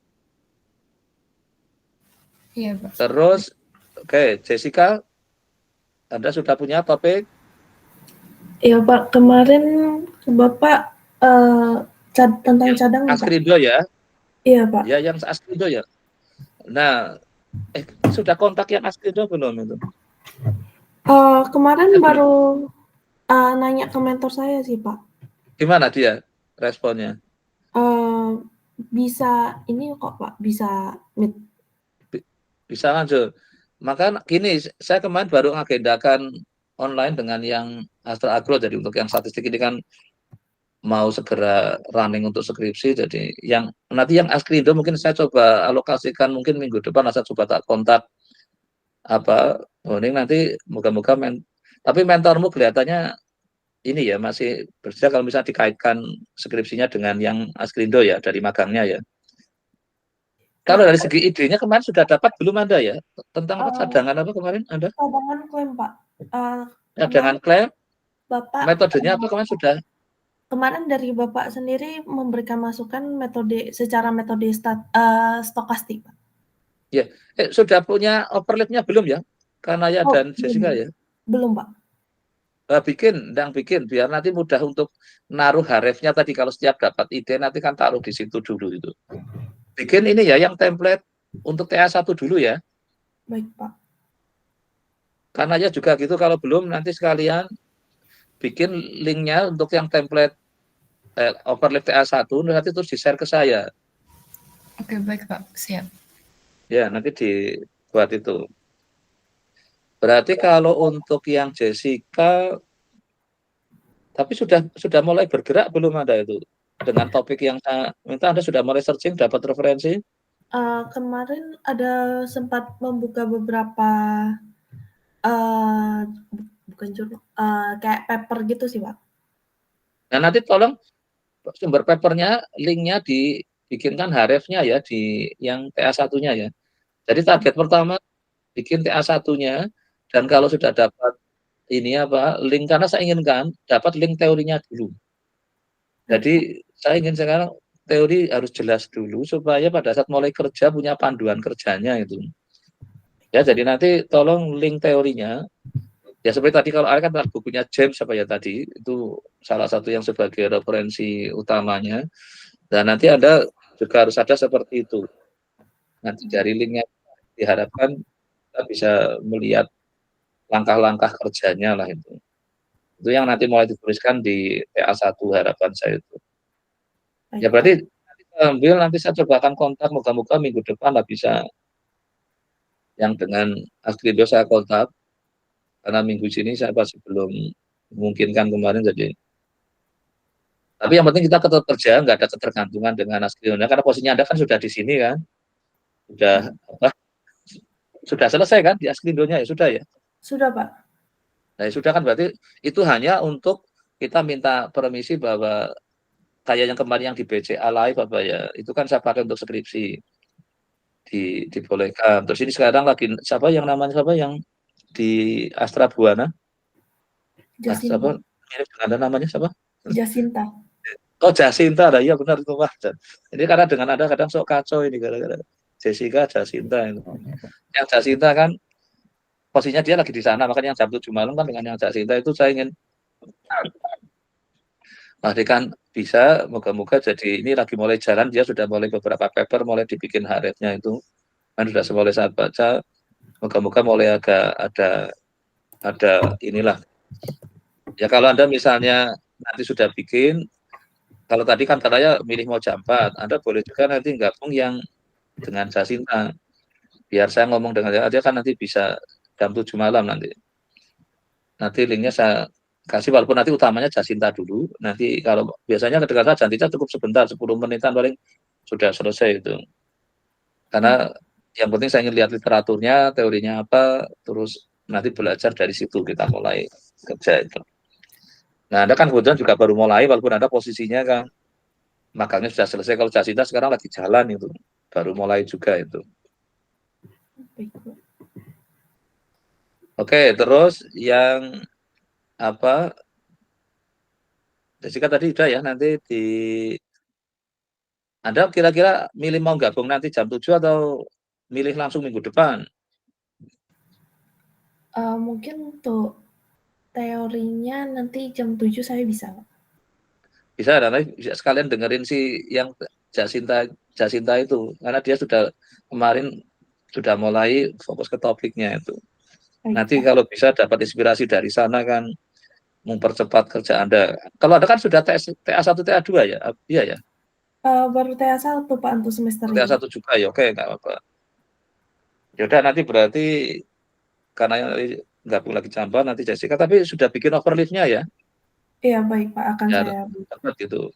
Iya, Pak. Terus, oke, Jessica, Anda sudah punya topik? Iya Pak, kemarin Bapak tentang yang cadangan Pak. Askrindo ya? Iya Pak. Ya, yang Askrindo ya. Nah, sudah kontak yang Askrindo belum itu? Kemarin baru nanya ke mentor saya sih Pak. Gimana dia responnya? Bisa ini kok Pak, bisa meet. Bisa lanjut. Maka gini, saya kemarin baru mengagendakan online dengan yang Astra Agro, jadi untuk yang statistik ini kan mau segera running untuk skripsi, jadi yang nanti yang Askrindo mungkin saya coba alokasikan mungkin minggu depan, saya coba tak kontak apa, ini nanti moga-moga tapi mentormu kelihatannya ini ya masih bersedia kalau misalnya dikaitkan skripsinya dengan yang Askrindo ya dari magangnya ya. Kalau dari segi idenya kemarin sudah dapat belum Anda ya? Tentang apa cadangan apa kemarin Anda? Cadangan klaim Pak. Cadangan klaim. Bapak Metodenya apa kemarin sudah? Kemarin dari Bapak sendiri memberikan masukan secara metode stokastik Pak. Ya, sudah punya overlap-nya belum ya? Kanaya dan Jessica ya? Belum Pak. Bikin biar nanti mudah untuk naruh harefnya tadi, kalau setiap dapat ide nanti kan taruh di situ dulu itu. Bikin ini ya yang template untuk TA1 dulu ya. Baik Pak. Karena ya juga gitu, kalau belum nanti sekalian bikin linknya untuk yang template overlap TA1 nanti terus di-share ke saya. Oke, baik Pak, siap. Ya, nanti dibuat itu. Berarti kalau untuk yang Jessica, tapi sudah mulai bergerak belum Anda itu? Dengan topik yang saya minta, Anda sudah mulai searching, dapat referensi? Kemarin ada sempat membuka beberapa bukan jurnal, kayak paper gitu sih Pak. Nah nanti tolong sumber papernya, linknya dibikinkan harefnya ya di yang TA1-nya ya. Jadi target pertama bikin TA1-nya, dan kalau sudah dapat ini apa link, karena saya inginkan dapat link teorinya dulu. Jadi saya ingin sekarang teori harus jelas dulu supaya pada saat mulai kerja punya panduan kerjanya itu. Ya, jadi nanti tolong link teorinya. Ya seperti tadi kalau kan bukunya James apa ya tadi, itu salah satu yang sebagai referensi utamanya. Dan nanti Anda juga harus ada seperti itu. Nanti dari linknya diharapkan kita bisa melihat langkah-langkah kerjanya lah itu. Itu yang nanti mulai dituliskan di TA1 harapan saya itu. Ya Baik, Pak. berarti nanti ambil, nanti saya coba akan kontak, moga-moga minggu depan lah bisa yang dengan Askrindo saya kontak, karena minggu sini saya masih belum memungkinkan kemarin jadi. Tapi yang penting kita tetap kerja, nggak ada ketergantungan dengan Askrindo, karena posisinya Anda kan sudah di sini kan, sudah selesai kan di Askrindonya ya sudah ya. Sudah, Pak. Nah ya sudah kan, berarti itu hanya untuk kita minta permisi bahwa kayak yang kemarin yang di BCA Live apa ya, itu kan saya pakai untuk skripsi, dibolehkan. Terus ini sekarang lagi siapa yang namanya siapa yang di Astra Buana? Jasinta. Siapa? Mirip dengan namanya siapa? Jasinta. Oh Jasinta, lah iya benar itu Wah. Ini karena dengan ada kadang sok kacau ini gara-gara Jessica Jasinta itu. Yang Jasinta kan posisinya dia lagi di sana, makanya yang jam 7 malam kan dengan yang Jasinta itu saya ingin pastikan bisa, moga-moga jadi ini lagi mulai jalan, dia sudah mulai beberapa paper mulai dibikin haretnya itu kan sudah mulai saat baca, moga-moga mulai agak ada inilah ya. Kalau Anda misalnya nanti sudah bikin, kalau tadi kan katanya milih mau jam 4, Anda boleh juga nanti gabung yang dengan Jasinta, biar saya ngomong dengan dia kan nanti bisa jam 7 malam nanti linknya saya kasih, walaupun nanti utamanya Jasinta dulu, nanti kalau biasanya ketika Jasinta cukup sebentar, 10 menitan paling sudah selesai itu, karena yang penting saya ingin lihat literaturnya, teorinya apa, terus nanti belajar dari situ kita mulai kerja itu. Nah Anda kan kebetulan juga baru mulai, walaupun Anda posisinya kan magangnya sudah selesai, kalau Jasinta sekarang lagi jalan itu, baru mulai juga itu. Oke, terus yang apa, Jessica tadi udah ya, nanti di Anda kira-kira milih mau gabung nanti jam 7 atau milih langsung minggu depan? Mungkin untuk teorinya nanti jam 7 saya bisa, Pak. Bisa, dan bisa sekalian dengerin si yang Jasinta itu, karena dia sudah kemarin sudah mulai fokus ke topiknya itu. Baik, Nanti Pak. kalau bisa dapat inspirasi dari sana kan mempercepat kerja Anda. Kalau Anda kan sudah TA1, TA2 ya? Iya ya? Baru TA1 Pak untuk semester ini. TA1 juga ya, oke nggak apa-apa. Yaudah nanti berarti karena gabung lagi campur nanti Jessica, tapi sudah bikin overleaf-nya ya? Iya baik Pak, akan Ya, saya dapat gitu.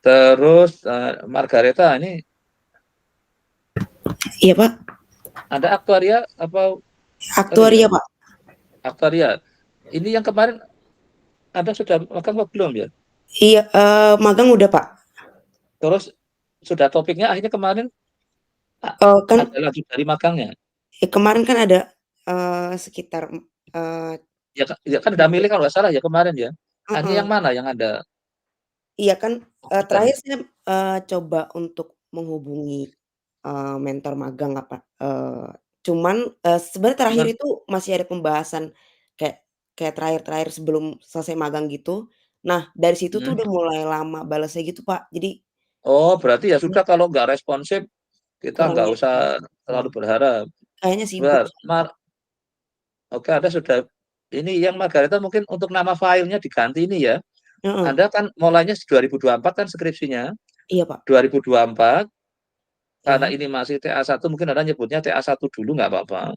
Terus Margareta ini. Iya Pak. Ada aktuaria apa? Aktuaria Pak. Aktuaria. Ini yang kemarin Anda sudah magang apa belum ya? Iya, magang udah Pak. Terus sudah topiknya akhirnya kemarin kan ada lanjut dari magangnya. Kemarin kan ada sekitar ya kan udah milih kalau nggak salah ya kemarin ya. Ini yang mana yang Anda? Iya kan terakhir saya coba untuk menghubungi mentor magang apa, cuman sebenarnya terakhir itu masih ada pembahasan kayak terakhir sebelum selesai magang gitu. Nah dari situ tuh udah mulai lama balasnya gitu Pak, jadi Oh berarti ya sudah, kalau nggak responsif kita nggak kurangnya usah terlalu berharap. kayaknya sibuk. Oke, Anda sudah ini yang Margareta mungkin untuk nama filenya diganti ini ya. Anda kan mulainya 2024 kan skripsinya. Iya Pak. 2024 karena ini masih TA1 mungkin Anda nyebutnya TA1 dulu nggak apa-apa.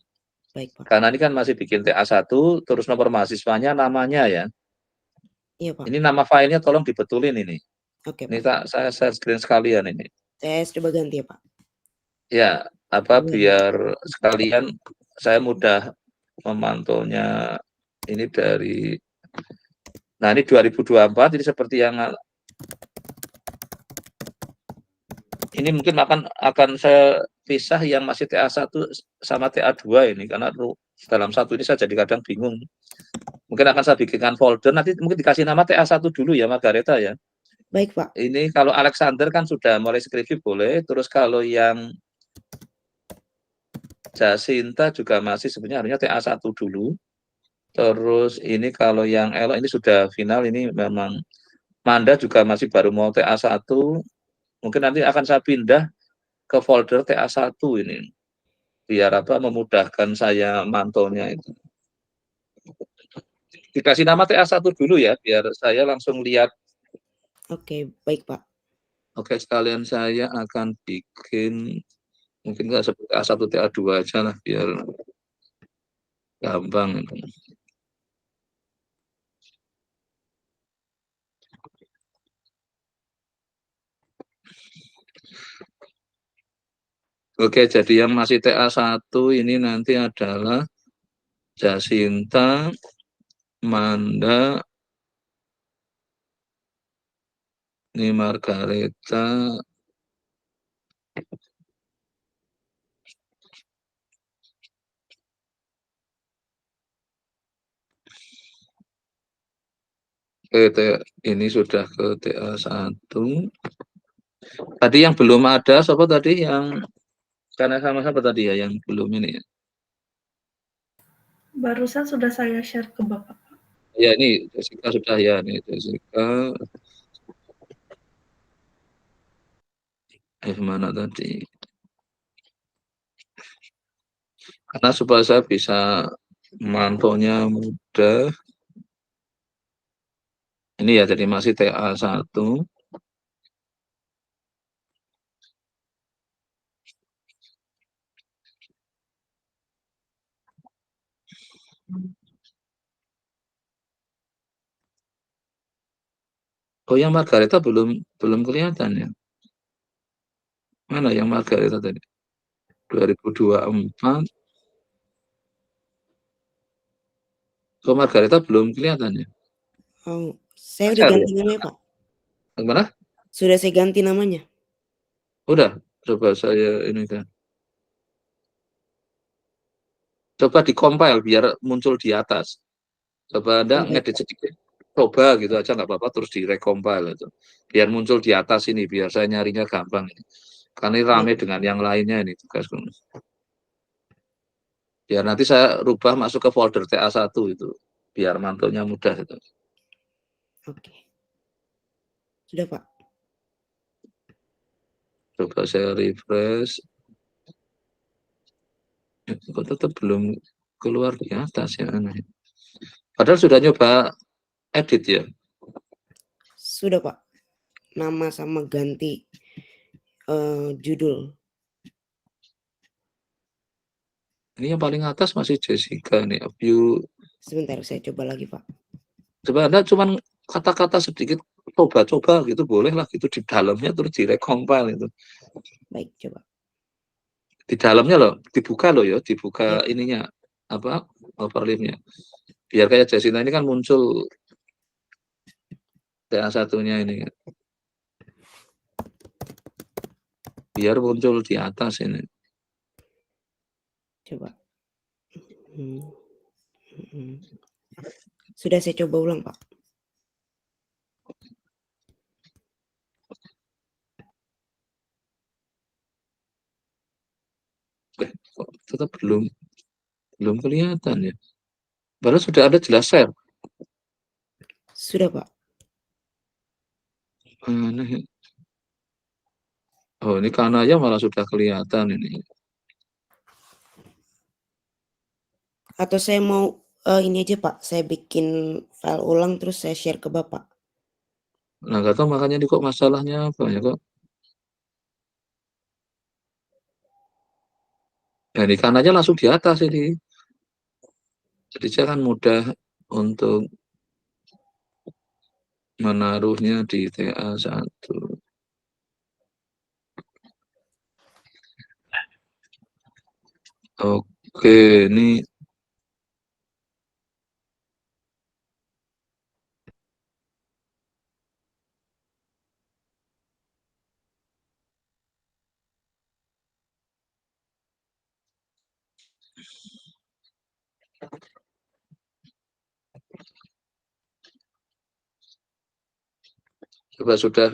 Baik Pak. Karena ini kan masih bikin TA1 terus nomor mahasiswanya namanya ya. Iya Pak. Ini nama filenya tolong dibetulin ini. Oke Ini Pak. saya share screen sekalian ini. Saya coba ganti ya Pak. Ya, biar sekalian saya mudah memantaunya ini dari. Nah, ini 2024 ini seperti yang ini mungkin akan saya pisah yang masih TA1 sama TA2 ini, karena dalam satu ini saya jadi kadang bingung. Mungkin akan saya bikinkan folder, nanti mungkin dikasih nama TA1 dulu ya Margareta ya. Baik Pak. Ini kalau Alexander kan sudah mulai skripsi boleh, terus kalau yang Jasinta juga masih sebenarnya harusnya TA1 dulu. Terus ini kalau yang Elo ini sudah final, ini memang Manda juga masih baru mau TA1. Mungkin nanti akan saya pindah ke folder TA1 ini. Biar memudahkan saya mantaunya itu. Dikasih nama TA1 dulu ya, biar saya langsung lihat. Oke, baik Pak. Oke, sekalian saya akan bikin, mungkin nggak seperti A1 TA2 aja lah, biar gampang. Oke, jadi yang masih TA1 ini nanti adalah Jasinta, Manda, ini Margareta, ini sudah ke TA1. Tadi yang belum ada, siapa tadi yang karena sama-sama tadi ya yang belum ini ya. Barusan sudah saya share ke Bapak. Ya ini Jessica sudah ya, nih Jessica. Mana tadi? Karena supaya saya bisa mantaunya mudah. Ini ya, jadi masih TA1. Oh, yang Margareta belum kelihatan ya. Mana yang Margareta tadi? 2024. Oh, Margareta belum kelihatan ya. Oh, saya udah Share ya? ganti namanya Pak. Gimana? Sudah saya ganti namanya. Udah, coba saya ini kan. Coba di-compile biar muncul di atas. Coba Anda Oh, baik ngedit Pak. sedikit. Coba gitu aja nggak apa-apa, terus di-recompile itu. Biar muncul di atas ini, biar saya nyarinya gampang ini. Karena ini rame Baik. dengan yang lainnya ini tugasku. Biar nanti saya rubah masuk ke folder TA1 itu. Biar mantaunya mudah itu. Oke. Sudah Pak. Coba saya refresh. Kok tetap belum keluar di atas ya aneh. Padahal sudah nyoba edit ya. Sudah Pak. Nama sama ganti judul. Ini yang paling atas masih Jessica nih. View. Sebentar, saya coba lagi Pak. Coba Anda cuman kata-kata sedikit coba-coba gitu boleh lah gitu di dalamnya terus direcompile itu. Baik, coba. Di dalamnya loh, dibuka loh ya, dibuka Ya, ininya apa overlay-nya. Biar kayak Jessica ini kan muncul TA1-nya ini. Biar muncul di atas ini. coba. Sudah saya coba ulang Pak. Kok tetap belum kelihatan ya. Padahal sudah ada jelas share. Sudah Pak. Aneh. Oh, ini kananya malah sudah kelihatan ini. Atau saya mau ini aja Pak, saya bikin file ulang terus saya share ke Bapak. Nah, nggak tahu makanya ini kok masalahnya apa ya kok. Nah, ini kanannya langsung di atas ini. Jadi jangan mudah untuk menaruhnya di TA1. Oke, ini juga sudah.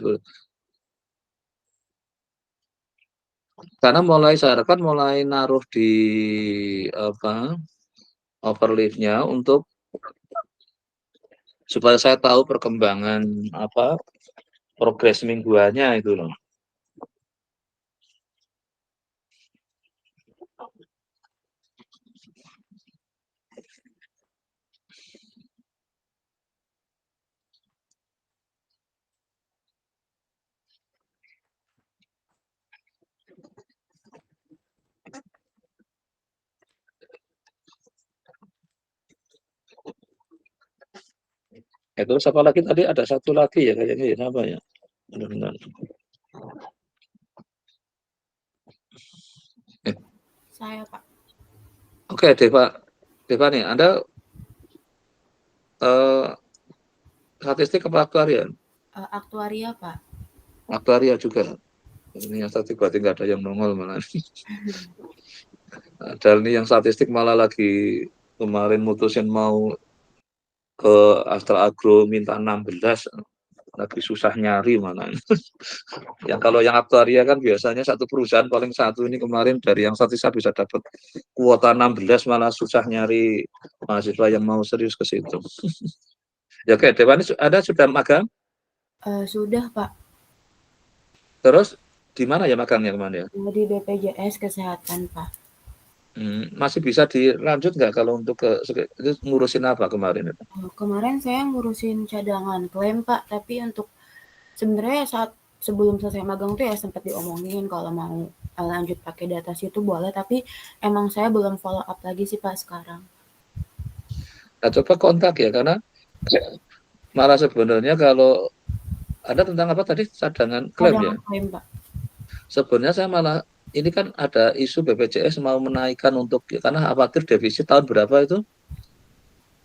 Karena mulai saya kan mulai naruh di apa overlay-nya untuk supaya saya tahu perkembangan apa progres mingguannya itu loh. Terus apa lagi tadi, ada satu lagi ya kayaknya ya, apa ya? Benar-benar. Saya, Pak. Oke, Deva nih, Anda statistik apa aktuaria? Aktuaria, Pak. Aktuaria juga. Ini yang statistik berarti nggak ada yang nongol malah. Dan ini yang statistik malah lagi kemarin mutusin mau ke Astra Agro minta 16, lagi susah nyari mana. Yang kalau yang aktuaria kan biasanya satu perusahaan paling satu, ini kemarin dari yang statistik bisa dapat kuota 16, malah susah nyari mahasiswa yang mau serius ke situ. Ya oke, Dewa ini Anda sudah magang? Sudah, Pak. Terus di mana ya magangnya kemana ya? Di BPJS Kesehatan, Pak. Masih bisa dilanjut nggak kalau untuk itu ngurusin apa kemarin? Kemarin saya ngurusin cadangan klaim, Pak, tapi untuk sebenarnya sebelum selesai magang tuh ya sempat diomongin kalau mau lanjut pakai data situ boleh, tapi emang saya belum follow up lagi sih, Pak, sekarang. Nah, coba kontak ya, karena malah sebenarnya kalau ada tentang apa tadi, cadangan klaim ya? Cadangan klaim, Pak. Sebenarnya saya malah, ini kan ada isu BPJS mau menaikkan untuk, karena khawatir defisit tahun berapa itu?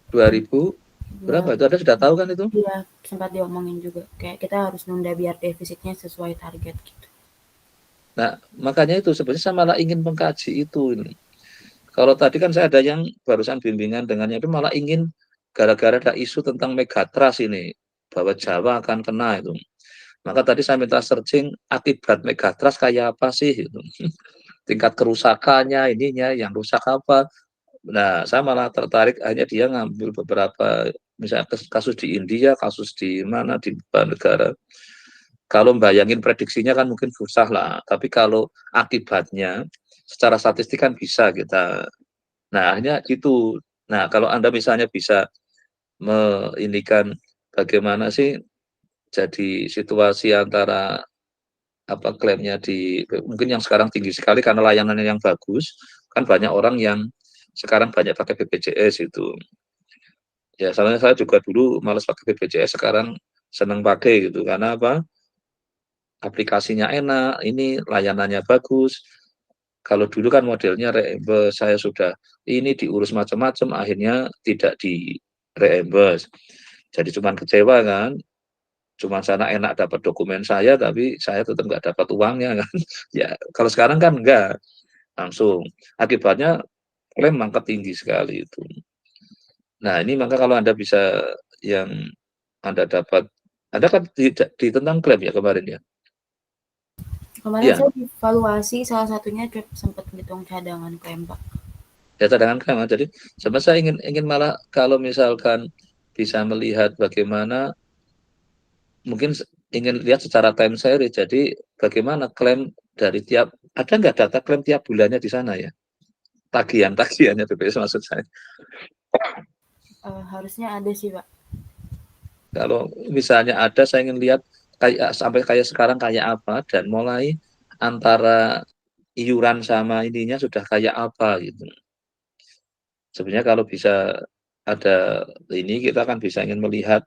2000 berapa itu, ada sudah tahu kan itu? Iya, sempat diomongin juga. Kayak kita harus nunda biar defisitnya sesuai target gitu. Nah, makanya itu sebenarnya saya malah ingin mengkaji itu. Kalau tadi kan saya ada yang barusan bimbingan dengannya, itu malah ingin gara-gara ada isu tentang megatrust ini, bahwa Jawa akan kena itu. Maka tadi saya minta searching akibat megatrust kayak apa sih itu. Tingkat kerusakannya, ininya, yang rusak apa. Nah, saya malah tertarik, hanya dia ngambil beberapa, misalnya kasus di India, kasus di mana, di beberapa negara. Kalau bayangin prediksinya kan mungkin susah lah, tapi kalau akibatnya secara statistik kan bisa kita. Nah, hanya itu. Nah, kalau Anda misalnya bisa meinikan bagaimana sih jadi situasi antara apa klaimnya di, mungkin yang sekarang tinggi sekali karena layanannya yang bagus, kan banyak orang yang sekarang banyak pakai BPJS itu. Ya, soalnya saya juga dulu malas pakai BPJS, sekarang senang pakai gitu, karena apa? Aplikasinya enak, ini layanannya bagus. Kalau dulu kan modelnya reimburse, saya sudah ini diurus macam-macam, akhirnya tidak di reimburse. Jadi cuman kecewa kan, cuman sana enak dapat dokumen saya, tapi saya tetap nggak dapat uangnya kan. Ya kalau sekarang kan enggak, langsung. Akibatnya klaim mangkat tinggi sekali itu. Nah ini maka kalau Anda bisa, yang Anda dapat, Anda kan di tentang klaim ya kemarin ya? Kemarin Iya. saya evaluasi salah satunya sempat ngitung cadangan klaim, Pak. Ya cadangan klaim. Jadi sebenarnya saya ingin malah kalau misalkan bisa melihat bagaimana, mungkin ingin lihat secara time series. Jadi bagaimana klaim dari tiap, ada nggak data klaim tiap bulannya di sana ya? Tagihannya BPJS maksud saya. Harusnya ada sih, Pak. Kalau misalnya ada, saya ingin lihat kayak sampai kayak sekarang kayak apa, dan mulai antara iuran sama ininya sudah kayak apa gitu. Sebenarnya kalau bisa ada ini, kita kan bisa ingin melihat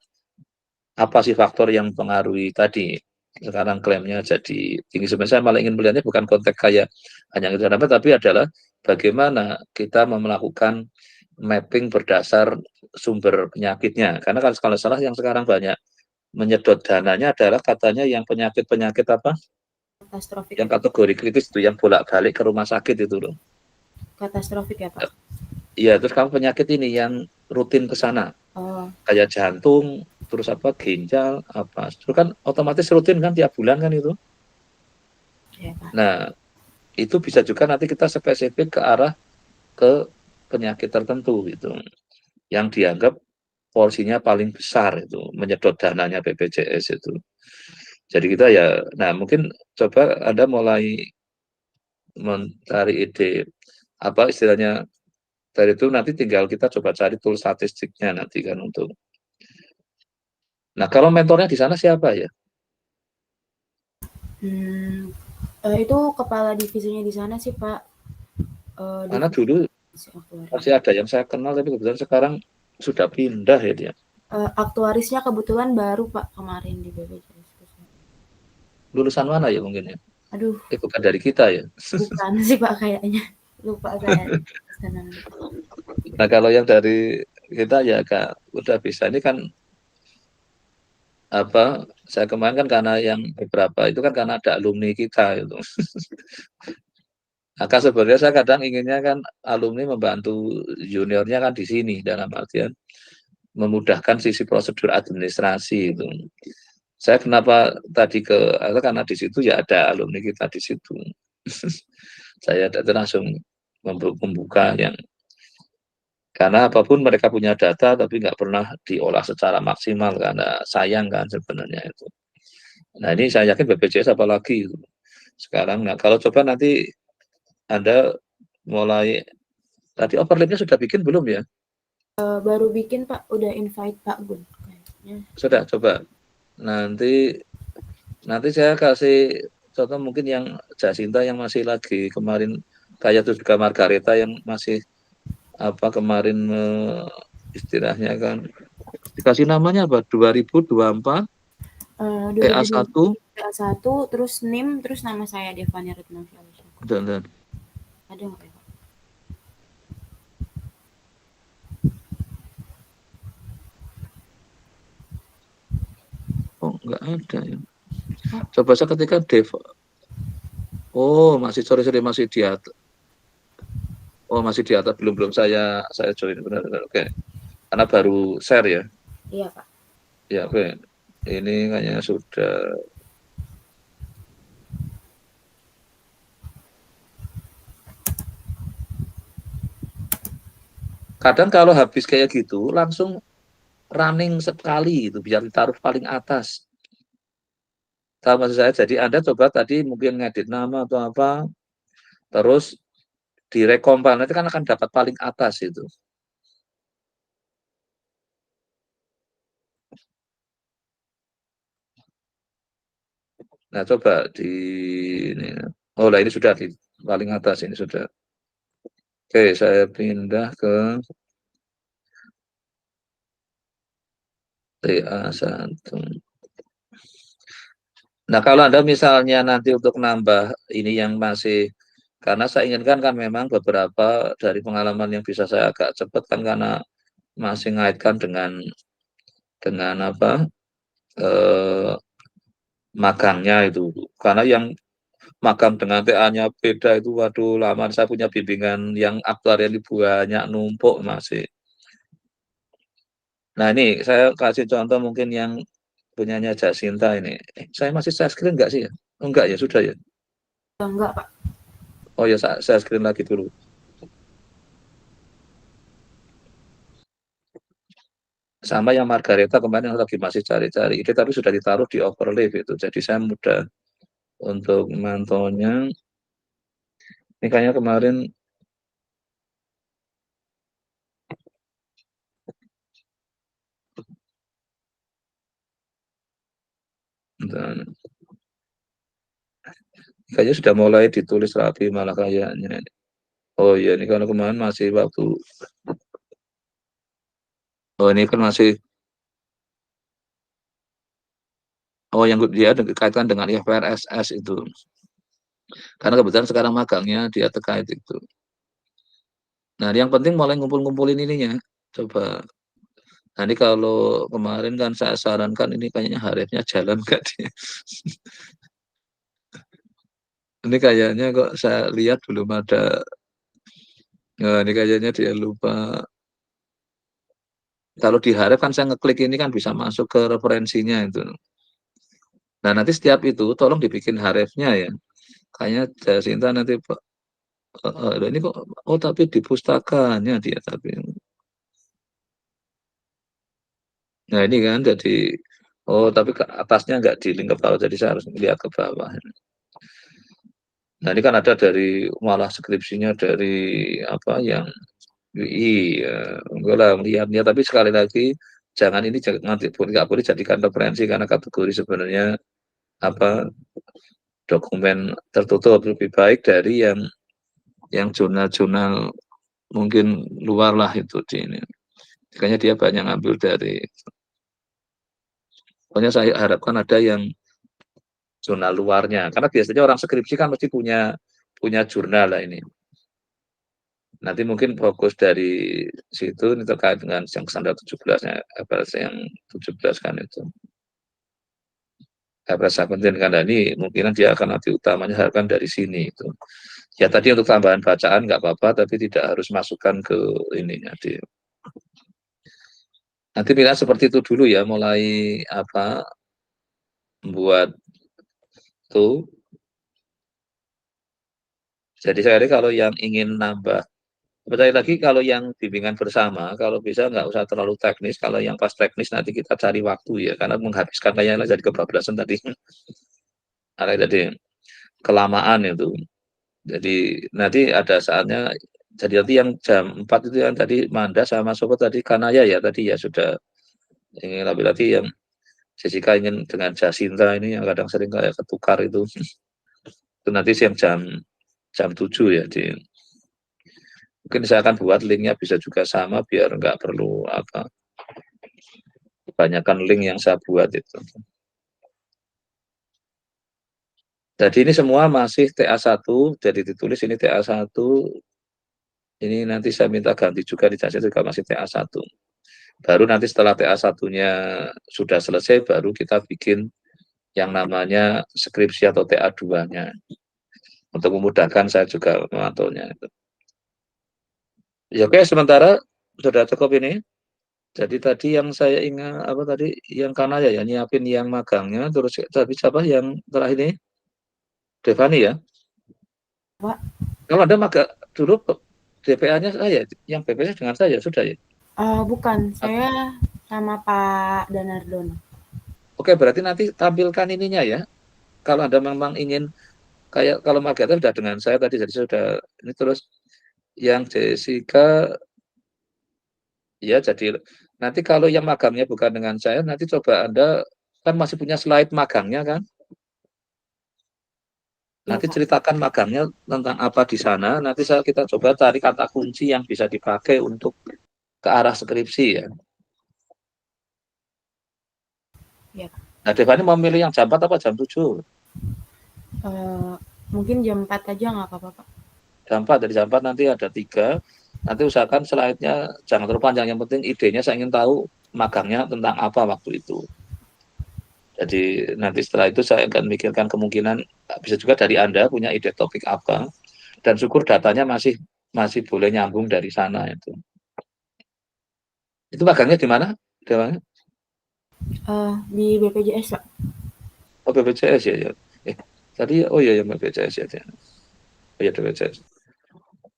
apa sih faktor yang mempengaruhi tadi sekarang klaimnya jadi tinggi. Sebenarnya saya malah ingin melihatnya bukan konteks kayak hanya itu, tapi adalah bagaimana kita melakukan mapping berdasar sumber penyakitnya. Karena kalau salah yang sekarang banyak menyedot dananya adalah katanya yang penyakit apa? Katastrofik. Yang kategori kritis itu, yang bolak-balik ke rumah sakit itu loh. Katastrofik ya, Pak? Iya, terus kamu penyakit ini yang rutin ke sana. Kayak jantung, terus apa, ginjal, apa. Terus kan otomatis rutin kan tiap bulan kan itu. Ya, Pak. Nah, itu bisa juga nanti kita spesifik ke arah ke penyakit tertentu gitu. Yang dianggap porsinya paling besar itu, menyedot dananya BPJS itu. Jadi kita ya, nah mungkin coba Anda mulai mencari ide, apa istilahnya, dari itu nanti tinggal kita coba cari tool statistiknya nanti kan untuk. Nah kalau mentornya di sana siapa ya? Itu kepala divisinya di sana sih, Pak. Karena dulu masih ada yang saya kenal, tapi kebetulan sekarang sudah pindah ya dia. Aktuarisnya kebetulan baru Pak kemarin di BPJS Kesehatan. Lulusan mana ya mungkin ya? Aduh, Bukan dari kita ya? bukan sih Pak kayaknya. Lupa saya di sana. Nah kalau yang dari kita ya Kak, udah bisa. Ini kan apa, saya kemarin kan karena yang beberapa itu kan karena ada alumni kita itu. Maka sebenarnya saya kadang inginnya kan alumni membantu juniornya kan di sini, dalam artian memudahkan sisi prosedur administrasi itu. Saya kenapa tadi karena di situ ya ada alumni kita di situ. Saya langsung membuka yang, karena apapun mereka punya data tapi nggak pernah diolah secara maksimal, karena sayang kan sebenarnya itu. Nah ini saya yakin BPJS apalagi itu. Sekarang, nah kalau coba nanti Anda mulai, tadi overlapnya sudah bikin belum ya? Baru bikin Pak, udah invite Pak Gun kayaknya. Sudah, coba. Nanti saya kasih contoh mungkin yang Jacinta yang masih lagi kemarin, kayak itu juga Margareta yang masih apa kemarin istilahnya kan dikasih namanya apa 2024 PA1 PA1 terus NIM terus nama saya Devania Retnovia. dan Ada nggak ya Pak? oh nggak ada ya. Coba saya ketika Dev, oh masih sorry masih di atas. Oh masih di atas, belum saya join, benar. Oke. Karena baru share ya. Iya Pak. Ya oke. Ini kayaknya sudah. Kadang kalau habis kayak gitu langsung running sekali itu biar ditaruh paling atas. Tahu maksud saya? Jadi Anda coba tadi mungkin ngedit nama atau apa, terus direkompil, nanti kan akan dapat paling atas itu. Nah coba di ini. Oh lah ini sudah di paling atas, ini sudah. Oke, saya pindah ke TA1. Nah kalau Anda misalnya nanti untuk nambah ini yang masih, karena saya inginkan kan memang beberapa dari pengalaman yang bisa saya agak cepat kan karena masih ngaitkan dengan apa magangnya itu. Karena yang magang dengan TA-nya beda itu, waduh lama. Saya punya bimbingan yang aktuarial banyak numpuk masih. Nah ini saya kasih contoh mungkin yang punyanya Jacinta ini. Saya masih share screen nggak sih ya? Oh, enggak ya, sudah ya? Enggak Pak. Oh ya, saya screen lagi dulu. Sama yang Margareta kemarin lagi masih cari-cari ide, tapi sudah ditaruh di overlay itu. Jadi saya mudah untuk memantaunya. Ini kayaknya kemarin dan kayaknya sudah mulai ditulis rapi malah kayaknya. Oh iya, ini kalau kemarin masih waktu. Oh ini kan masih. Oh yang dia dikaitkan dengan IFRS itu. Karena kebetulan sekarang magangnya dia terkait itu. Nah yang penting mulai ngumpul-ngumpulin ininya. Coba. Nah ini kalau kemarin kan saya sarankan ini kayaknya harusnya jalan nggak dia. Ini kayaknya kok saya lihat belum ada. Nah, ini kayaknya dia lupa. Kalau di Harep kan saya ngeklik ini kan bisa masuk ke referensinya itu. Nah nanti setiap itu tolong dibikin Harepnya ya. Kayaknya Jacinta nanti ini kok, oh tapi di pustakanya dia tapi. Nah ini kan jadi, oh tapi ke atasnya nggak di link ke bawah, jadi saya harus lihat ke bawah. Nah ini kan ada dari malah skripsinya dari apa yang UI, ya, enggak lah melihatnya, tapi sekali lagi jangan ini jangan nggak boleh jadikan referensi karena kategori sebenarnya apa dokumen tertutup, lebih baik dari yang jurnal-jurnal mungkin luar lah itu di ini. Kayaknya dia banyak ngambil dari Pokoknya saya harapkan ada yang jurnal luarnya, karena biasanya orang skripsi kan mesti punya jurnal lah ini. Nanti mungkin fokus dari situ ini terkait dengan yang standar 17-nya, yang 17 kan itu. FRS 17 kan ini mungkin dia akan nanti utamanya harapkan dari sini itu. Ya tadi untuk tambahan bacaan nggak apa-apa, tapi tidak harus masukkan ke ininya. Nanti pilihan seperti itu dulu ya, mulai apa membuat tuh. Jadi saya kalau yang ingin nambah, percaya lagi kalau yang bimbingan bersama, kalau bisa nggak usah terlalu teknis. Kalau yang pas teknis nanti kita cari waktu ya, karena menghabiskan kayaknya jadi kebablasan tadi. Ada jadi kelamaan itu. Jadi nanti ada saatnya. Jadi nanti yang jam 4 itu yang tadi Manda sama Sobat tadi Kanaya ya tadi ya sudah ingin lebih lagi yang Jessica ingin dengan Jasinta ini yang kadang sering kayak ketukar itu. Itu nanti siang jam 7 ya mungkin saya akan buat linknya bisa juga sama biar nggak perlu apa kebanyakan link yang saya buat itu. Jadi ini semua masih TA1, jadi ditulis ini TA1. Ini nanti saya minta ganti juga di jasa juga masih TA1. Baru nanti setelah TA1-nya sudah selesai baru kita bikin yang namanya skripsi atau TA2-nya. Untuk memudahkan saya juga memantaunya. Ya oke, sementara sudah cukup ini. Jadi tadi yang saya ingat apa tadi yang Kanaya ya nyiapin yang magangnya, terus tapi siapa yang terakhir ini? Devani ya. Pak. Kalau ada magang dulu DPA-nya saya, yang BPS dengan saya sudah ya. Bukan, saya sama Pak Danardono. Oke, berarti nanti tampilkan ininya ya. Kalau Anda memang ingin kayak kalau Margareta sudah dengan saya tadi, jadi sudah ini terus yang Jessica ya jadi nanti kalau yang magangnya bukan dengan saya, nanti coba Anda kan masih punya slide magangnya kan? Nanti ceritakan magangnya tentang apa di sana, nanti kita coba cari kata kunci yang bisa dipakai untuk ke arah skripsi ya. Ya. Nah, Devani mau milih yang jam 4 apa jam 7? Mungkin jam 4 aja nggak apa-apa, Pak. Jam 4, dari jam 4 nanti ada 3. Nanti usahakan slide-nya jangan terlalu panjang, yang penting idenya saya ingin tahu magangnya tentang apa waktu itu. Jadi nanti setelah itu saya akan mikirkan kemungkinan bisa juga dari Anda punya ide topik apa, dan syukur datanya masih boleh nyambung dari sana itu. Itu magangnya di mana? Di BPJS, Pak. Oh, BPJS ya. Tadi oh iya ya BPJS ya. Oh iya BPJS.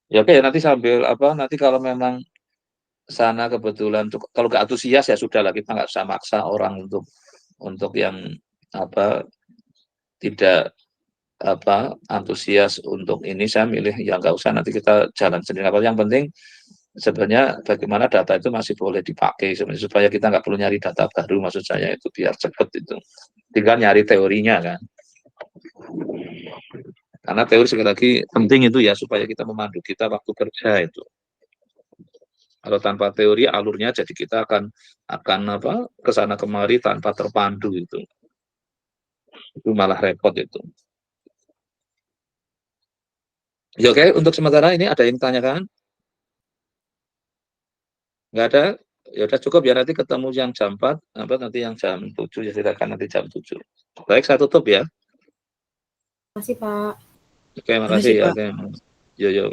Ya oke, nanti sambil nanti kalau memang sana kebetulan kalau nggak antusias ya sudah lah, kita nggak usah maksa orang untuk yang tidak antusias untuk ini. Saya milih ya nggak usah, nanti kita jalan sendiri. Yang penting sebenarnya bagaimana data itu masih boleh dipakai sebenarnya, supaya kita nggak perlu nyari data baru, maksud saya itu biar cepat itu. Tinggal nyari teorinya kan. Karena teori sekali lagi penting itu ya, supaya kita memandu kita waktu kerja itu. Kalau tanpa teori alurnya jadi kita akan ke sana kemari tanpa terpandu itu malah repot itu. Ya oke, untuk sementara ini ada yang tanyakan? Nggak ada? Ya udah cukup ya, nanti ketemu yang jam 4, nanti yang jam 7 ya, silakan nanti jam 7. Baik, saya tutup ya. Terima kasih, Pak. Oke, makasih ya. Oke. Yo.